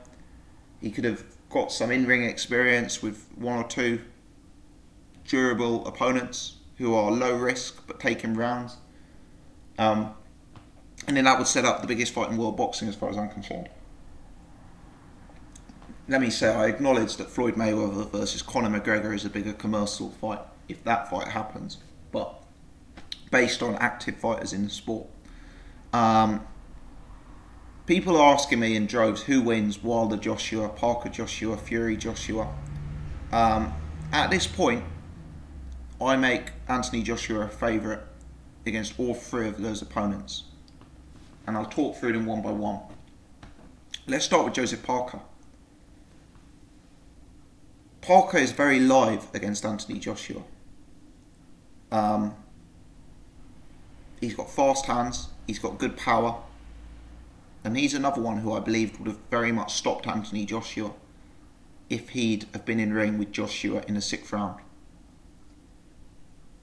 He could have got some in-ring experience with 1 or 2 durable opponents who are low risk but take him rounds. And then that would set up the biggest fight in world boxing as far as I'm concerned. Let me say, I acknowledge that Floyd Mayweather versus Conor McGregor is a bigger commercial fight if that fight happens, but based on active fighters in the sport. People are asking me in droves who wins, Wilder Joshua, Parker Joshua, Fury Joshua. At this point, I make Anthony Joshua a favourite against all 3 of those opponents. And I'll talk through them one by one. Let's start with Joseph Parker. Parker is very live against Anthony Joshua. He's got fast hands, he's got good power. And he's another one who I believe would have very much stopped Anthony Joshua if he'd have been in ring with Joshua in the 6th round.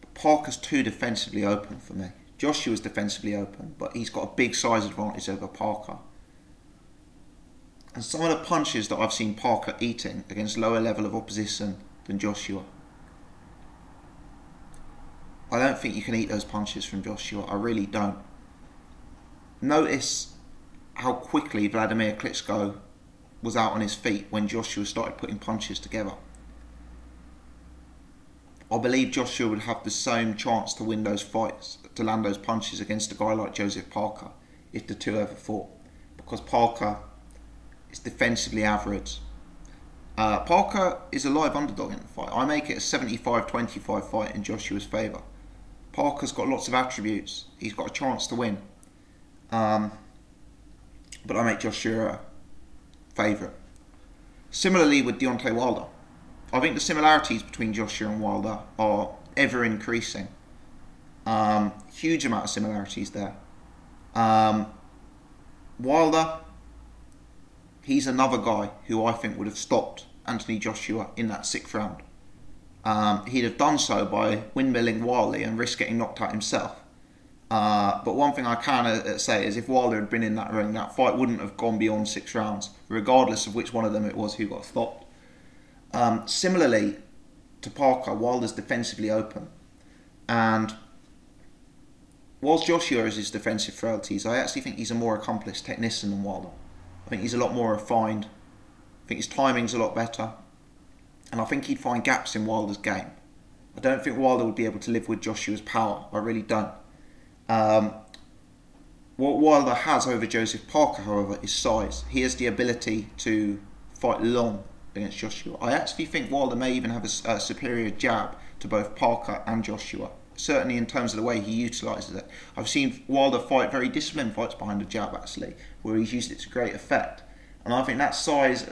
But Parker's too defensively open for me. Joshua's defensively open, but he's got a big size advantage over Parker. And some of the punches that I've seen Parker eating against lower level of opposition than Joshua, I don't think you can eat those punches from Joshua. I really don't. Notice how quickly Vladimir Klitschko was out on his feet when Joshua started putting punches together. I believe Joshua would have the same chance to win those fights, to land those punches against a guy like Joseph Parker if the two ever fought, because Parker is defensively average. Parker is a live underdog in the fight. I make it a 75-25 fight in Joshua's favour. Parker's got lots of attributes. He's got a chance to win. But I make Joshua favourite. Similarly with Deontay Wilder. I think the similarities between Joshua and Wilder are ever increasing. Huge amount of similarities there. Wilder, he's another guy who I think would have stopped Anthony Joshua in that 6th round. He'd have done so by windmilling wildly and risk getting knocked out himself. But one thing I can say is if Wilder had been in that ring, that fight wouldn't have gone beyond 6 rounds, regardless of which one of them it was who got stopped. Similarly to Parker, Wilder's defensively open. And whilst Joshua has his defensive frailties, I actually think he's a more accomplished technician than Wilder. I think he's a lot more refined. I think his timing's a lot better. And I think he'd find gaps in Wilder's game. I don't think Wilder would be able to live with Joshua's power. I really don't. What Wilder has over Joseph Parker, however, is size. He has the ability to fight long against Joshua. I actually think Wilder may even have a superior jab to both Parker and Joshua, certainly in terms of the way he utilises it. I've seen Wilder fight very disciplined fights behind the jab, actually, where he's used it to great effect. And I think that size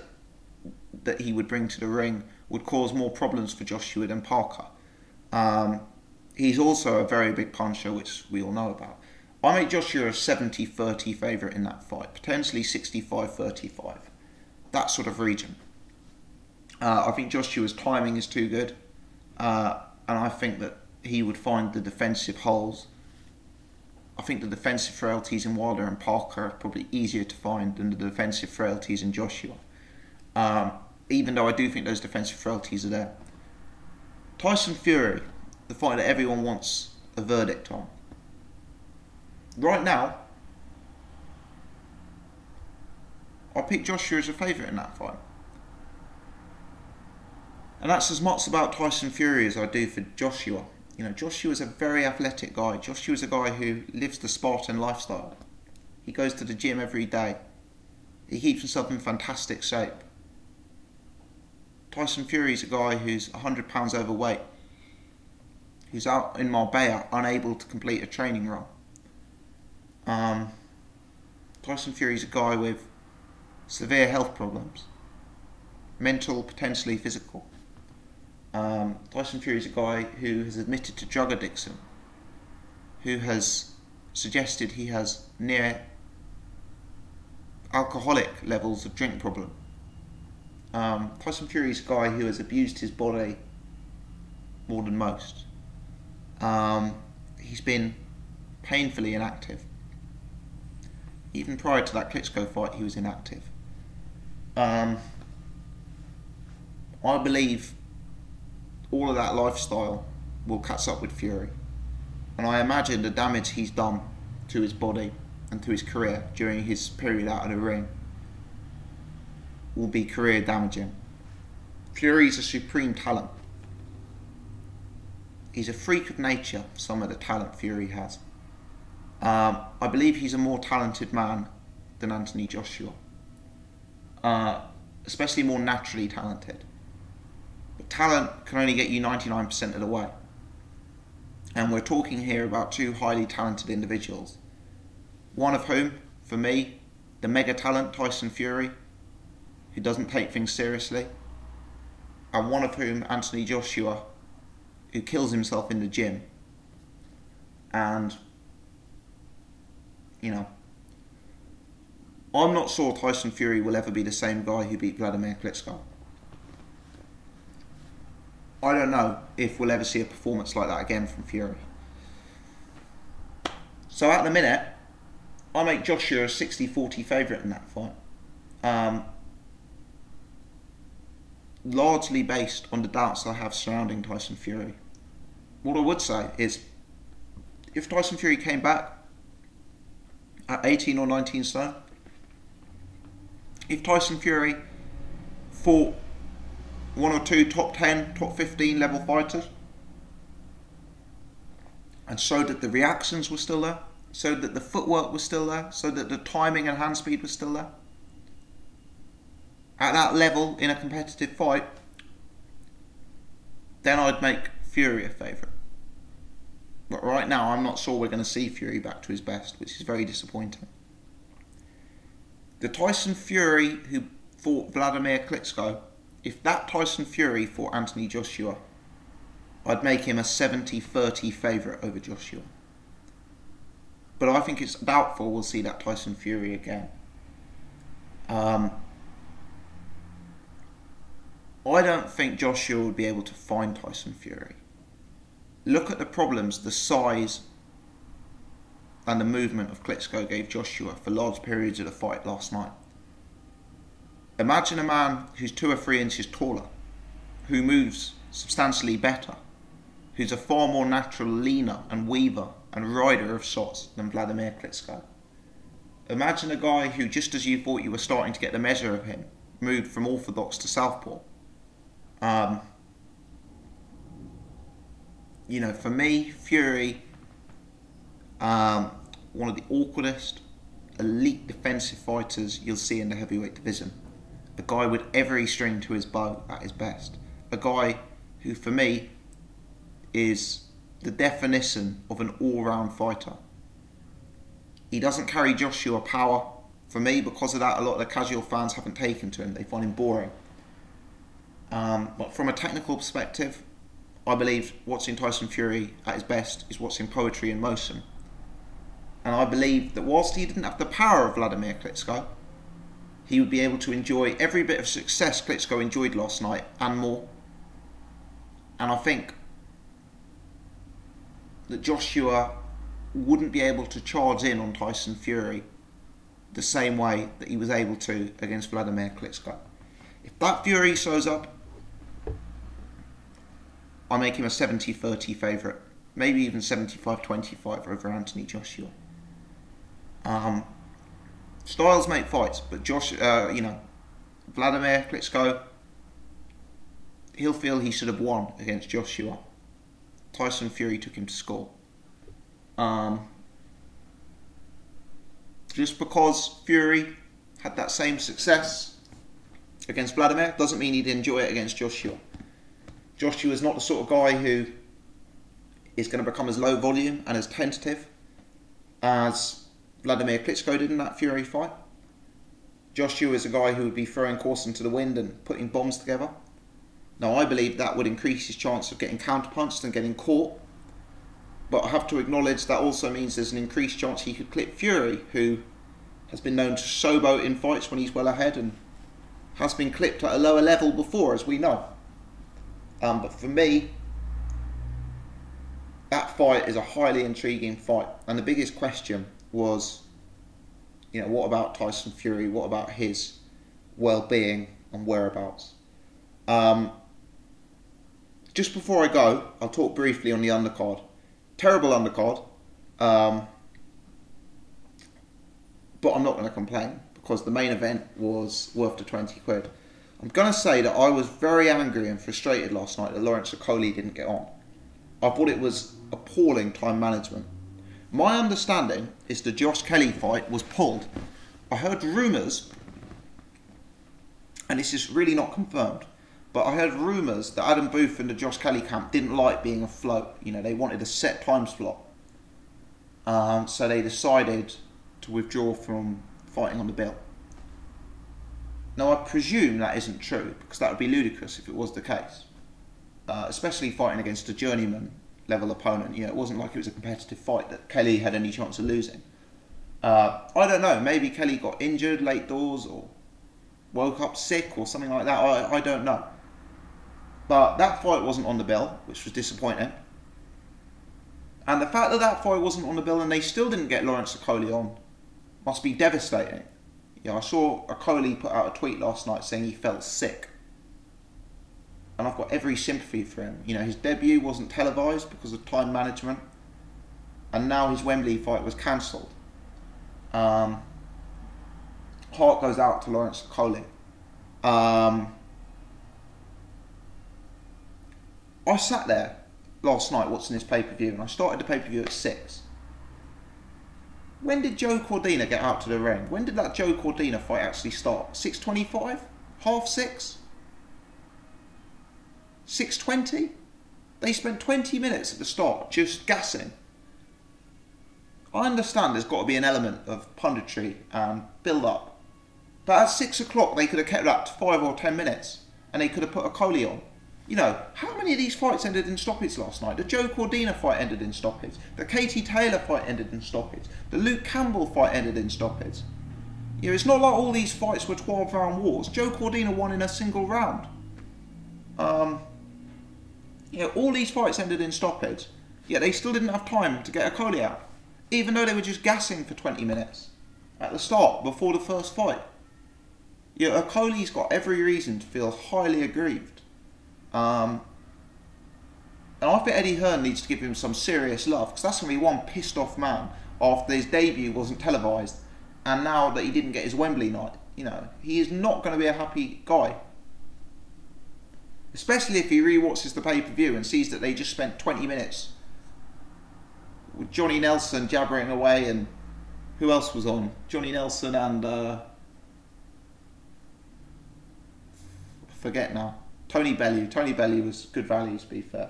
that he would bring to the ring would cause more problems for Joshua than Parker. He's also a very big puncher, which we all know about. I make Joshua a 70-30 favourite in that fight, potentially 65-35, that sort of region. I think Joshua's timing is too good, and I think that he would find the defensive holes. I think the defensive frailties in Wilder and Parker are probably easier to find than the defensive frailties in Joshua, even though I do think those defensive frailties are there. Tyson Fury, the fight that everyone wants a verdict on. Right now, I pick Joshua as a favourite in that fight. And that's as much about Tyson Fury as I do for Joshua. You know, Joshua's a very athletic guy. Joshua's a guy who lives the Spartan lifestyle. He goes to the gym every day. He keeps himself in fantastic shape. Tyson Fury's a guy who's 100 pounds overweight, who's out in Marbella, unable to complete a training run. Tyson Fury's a guy with severe health problems, mental, potentially physical. Tyson Fury's a guy who has admitted to drug addiction, who has suggested he has near alcoholic levels of drink problem. Tyson Fury's a guy who has abused his body more than most. He's been painfully inactive. Even prior to that Klitschko fight, he was inactive. I believe all of that lifestyle will catch up with Fury. And I imagine the damage he's done to his body and to his career during his period out of the ring will be career damaging. Fury's a supreme talent. He's a freak of nature, some of the talent Fury has. I believe he's a more talented man than Anthony Joshua. Especially more naturally talented. But talent can only get you 99% of the way. And we're talking here about two highly talented individuals. One of whom, for me, the mega talent Tyson Fury, who doesn't take things seriously. And one of whom, Anthony Joshua, who kills himself in the gym. And, you know, I'm not sure Tyson Fury will ever be the same guy who beat Vladimir Klitschko. I don't know if we'll ever see a performance like that again from Fury. So at the minute, I make Joshua a 60-40 favourite in that fight. Largely based on the doubts I have surrounding Tyson Fury. What I would say is, if Tyson Fury came back at 18 or 19 stone, if Tyson Fury fought one or two top 10, top 15 level fighters, and showed that the reactions were still there, showed that the footwork was still there, so that the timing and hand speed was still there, at that level in a competitive fight, then I'd make Fury a favourite. But right now, I'm not sure we're going to see Fury back to his best, which is very disappointing. The Tyson Fury who fought Vladimir Klitschko, if that Tyson Fury fought Anthony Joshua, I'd make him a 70-30 favourite over Joshua. But I think it's doubtful we'll see that Tyson Fury again. I don't think Joshua would be able to find Tyson Fury. Look at the problems the size and the movement of Klitschko gave Joshua for large periods of the fight last night. Imagine a man who's 2 or 3 inches taller, who moves substantially better, who's a far more natural leaner and weaver and rider of shots than Vladimir Klitschko. Imagine a guy who, just as you thought you were starting to get the measure of him, moved from orthodox to southpaw. You know, for me, Fury, one of the awkwardest, elite defensive fighters you'll see in the heavyweight division. A guy with every string to his bow at his best. A guy who, for me, is the definition of an all-round fighter. He doesn't carry Joshua power. For me, because of that, a lot of the casual fans haven't taken to him. They find him boring. But from a technical perspective, I believe watching Tyson Fury at his best is watching poetry in motion. And I believe that whilst he didn't have the power of Vladimir Klitschko, he would be able to enjoy every bit of success Klitschko enjoyed last night and more. And I think that Joshua wouldn't be able to charge in on Tyson Fury the same way that he was able to against Vladimir Klitschko. If that Fury shows up, I make him a 70-30 favourite, maybe even 75-25 over Anthony Joshua. Styles make fights, but Vladimir Klitschko, he'll feel he should have won against Joshua. Tyson Fury took him to score. Just because Fury had that same success against Vladimir doesn't mean he'd enjoy it against Joshua. Joshua's not the sort of guy who is going to become as low volume and as tentative as Vladimir Klitschko did in that Fury fight. Joshua is a guy who would be throwing caution to the wind and putting bombs together. Now, I believe that would increase his chance of getting counterpunched and getting caught. But I have to acknowledge that also means there's an increased chance he could clip Fury, who has been known to showboat in fights when he's well ahead and has been clipped at a lower level before, as we know. But for me, that fight is a highly intriguing fight. And the biggest question was, what about Tyson Fury? What about his well-being and whereabouts? Just before I go, I'll talk briefly on the undercard. Terrible undercard. But I'm not going to complain because the main event was worth the 20 quid. I'm going to say that I was very angry and frustrated last night that Lawrence Okoli didn't get on. I thought it was appalling time management. My understanding is the Josh Kelly fight was pulled. I heard rumours, and this is really not confirmed, but I heard rumours that Adam Booth and the Josh Kelly camp didn't like being afloat. They wanted a set time slot. So they decided to withdraw from fighting on the bill. Now, I presume that isn't true, because that would be ludicrous if it was the case. Especially fighting against a journeyman level opponent. It wasn't like it was a competitive fight that Kelly had any chance of losing. I don't know, maybe Kelly got injured late doors or woke up sick or something like that. I don't know. But that fight wasn't on the bill, which was disappointing. And the fact that that fight wasn't on the bill and they still didn't get Lawrence Okolie on must be devastating. I saw Okolie put out a tweet last night saying he felt sick. And I've got every sympathy for him. His debut wasn't televised because of time management. And now his Wembley fight was cancelled. Heart goes out to Lawrence Okolie. I sat there last night watching this pay-per-view, and I started the pay-per-view at 6. When did Joe Cordina get out to the ring? When did that Joe Cordina fight actually start? 6:25? Half 6? 6:20? They spent 20 minutes at the start just gassing. I understand there's got to be an element of punditry and build-up. But at 6 o'clock they could have kept that to 5 or 10 minutes and they could have put Okolie on. How many of these fights ended in stoppage last night? The Joe Cordina fight ended in stoppage. The Katie Taylor fight ended in stoppage. The Luke Campbell fight ended in stoppage. It's not like all these fights were 12-round wars. Joe Cordina won in a single round. All these fights ended in stoppage. Yet they still didn't have time to get Okolie out. Even though they were just gassing for 20 minutes at the start, before the first fight. Okolie's got every reason to feel highly aggrieved. And I think Eddie Hearn needs to give him some serious love, because that's going to be one pissed off man after his debut wasn't televised and now that he didn't get his Wembley night. He is not going to be a happy guy. Especially if he re-watches the pay-per-view and sees that they just spent 20 minutes with Johnny Nelson jabbering away, and who else was on? Johnny Nelson and forget now. Tony Bellew. Tony Bellew was good value, to be fair.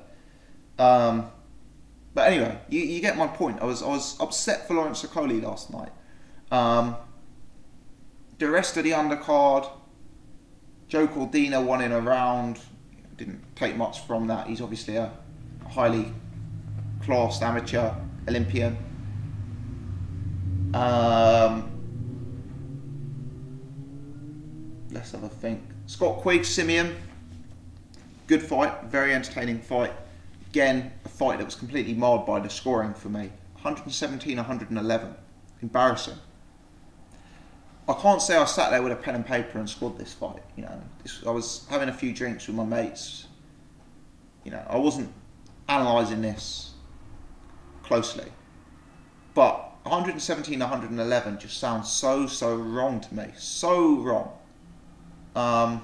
But anyway, you get my point. I was upset for Lawrence Okolie last night. The rest of the undercard, Joe Cordina won in a round. Didn't take much from that. He's obviously a highly classed amateur Olympian. Let's have a think. Scott Quigg, Simeon. Good fight, very entertaining fight. Again, a fight that was completely marred by the scoring for me. 117-111. Embarrassing. I can't say I sat there with a pen and paper and scored this fight. I was having a few drinks with my mates. I wasn't analysing this closely. But 117-111 just sounds so wrong to me. So wrong. I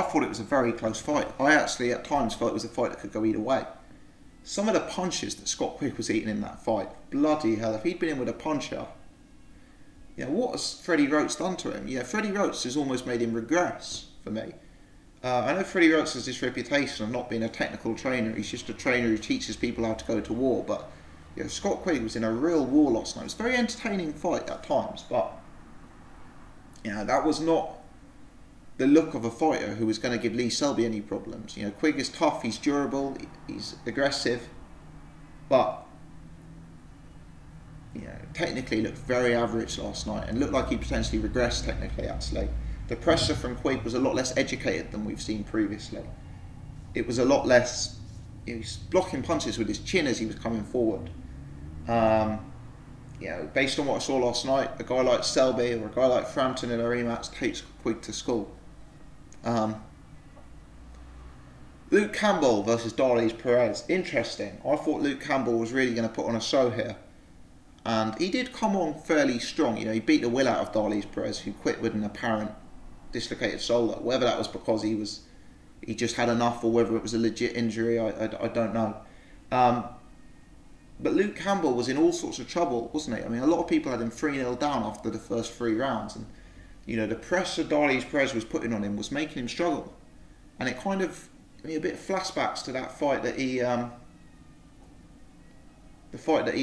thought it was a very close fight. I actually at times felt it was a fight that could go either way. Some of the punches that Scott Quigg was eating in that fight, bloody hell, if he'd been in with a puncher, what has Freddie Roach done to him? Freddie Roach has almost made him regress for me. I know Freddie Roach has this reputation of not being a technical trainer. He's just a trainer who teaches people how to go to war. But Scott Quigg was in a real war last night. It was a very entertaining fight at times, but that was not the look of a fighter who was going to give Lee Selby any problems. Quigg is tough, he's durable, he's aggressive, but technically looked very average last night and looked like he potentially regressed technically. Actually, the pressure from Quigg was a lot less educated than we've seen previously. It was a lot less. He's blocking punches with his chin as he was coming forward. Based on what I saw last night, a guy like Selby or a guy like Frampton in a rematch takes Quigg to school. Luke Campbell versus Darley Perez. Interesting. I thought Luke Campbell was really going to put on a show here. And he did come on fairly strong. He beat the will out of Darley Perez, who quit with an apparent dislocated shoulder. Whether that was because he just had enough or whether it was a legit injury, I don't know. But Luke Campbell was in all sorts of trouble, wasn't he? A lot of people had him 3-0 down after the first 3 rounds. And, the pressure Darley Perez was putting on him was making him struggle. And it kind of, a bit of flashbacks to that fight that he,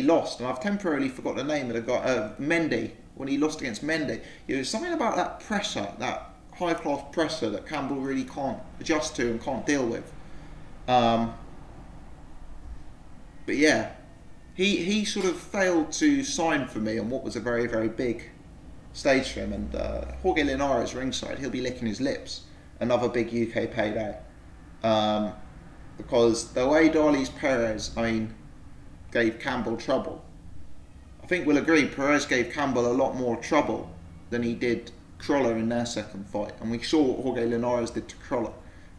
lost. And I've temporarily forgot the name of the guy, Mendy, when he lost against Mendy. There's something about that pressure, that high-class pressure that Campbell really can't adjust to and can't deal with. But yeah, he sort of failed to sign for me on what was a very, very big stage for him. And Jorge Linares ringside, he'll be licking his lips. Another big UK payday. Because the way Darley's Perez, I mean, gave Campbell trouble. I think we'll agree Perez gave Campbell a lot more trouble than he did Crawler in their second fight. And we saw what Jorge Linares did to Crawler.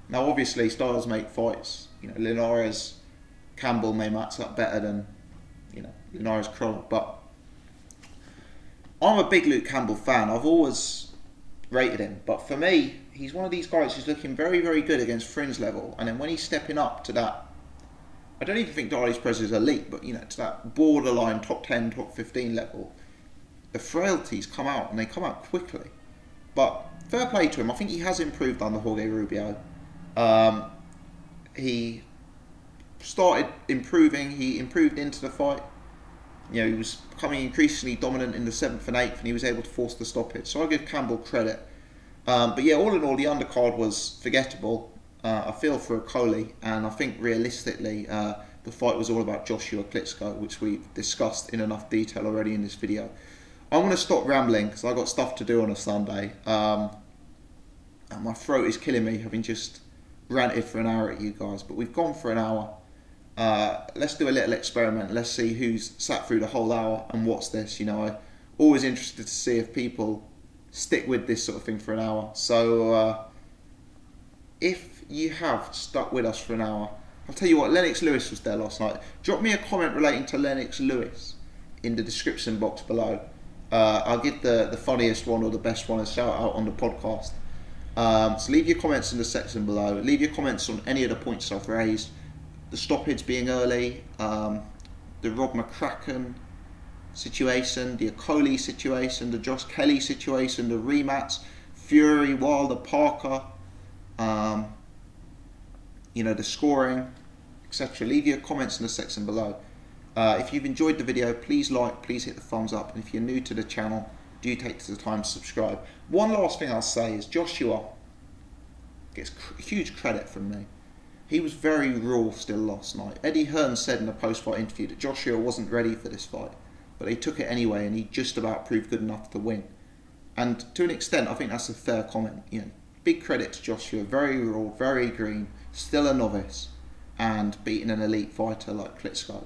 Now obviously styles make fights. You know, Linares, Campbell may match up better than, you know, Linares Crawler. But I'm a big Luke Campbell fan. I've always rated him. But for me, he's one of these guys who's looking very, very good against fringe level. And then when he's stepping up to that, I don't even think Darley's Perez is elite, but, you know, to that borderline top 10, top 15 level, the frailties come out, and they come out quickly. But fair play to him. I think he has improved under Jorge Rubio. He started improving. He improved into the fight. You know, he was becoming increasingly dominant in the 7th and 8th, and he was able to force the stoppage. So I give Campbell credit. But yeah, all in all, the undercard was forgettable. I feel for Coley, and I think realistically, the fight was all about Joshua Klitschko, which we've discussed in enough detail already in this video. I'm going to stop rambling because I've got stuff to do on a Sunday. And my throat is killing me, having just ranted for an hour at you guys. But we've gone for an hour. Let's do a little experiment. Let's see who's sat through the whole hour and what's this. You know, I'm always interested to see if people stick with this sort of thing for an hour. So if you have stuck with us for an hour, I'll tell you what, Lennox Lewis was there last night. Drop me a comment relating to Lennox Lewis in the description box below. I'll give the funniest one or the best one a shout out on the podcast. So leave your comments in the section below. Leave your comments on any of the points I've raised. The stoppage being early, the Rob McCracken situation, the Okoli situation, the Josh Kelly situation, the rematch, Fury, Wilder, Parker, you know, the scoring, etc. Leave your comments in the section below. If you've enjoyed the video, please like, please hit the thumbs up, and if you're new to the channel, do take the time to subscribe. One last thing I'll say is Joshua gets huge credit from me. He was very raw still last night. Eddie Hearn said in a post-fight interview that Joshua wasn't ready for this fight, but he took it anyway, and he just about proved good enough to win. And to an extent, I think that's a fair comment. You know, big credit to Joshua. Very raw, very green, still a novice, and beating an elite fighter like Klitschko.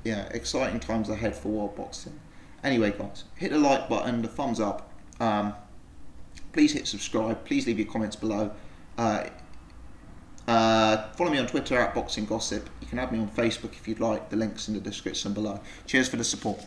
Yeah, exciting times ahead for world boxing. Anyway, guys, hit the like button, the thumbs up. Please hit subscribe. Please leave your comments below. Follow me on Twitter @BoxingGossip. You can add me on Facebook if you'd like. The link's in the description below. Cheers for the support.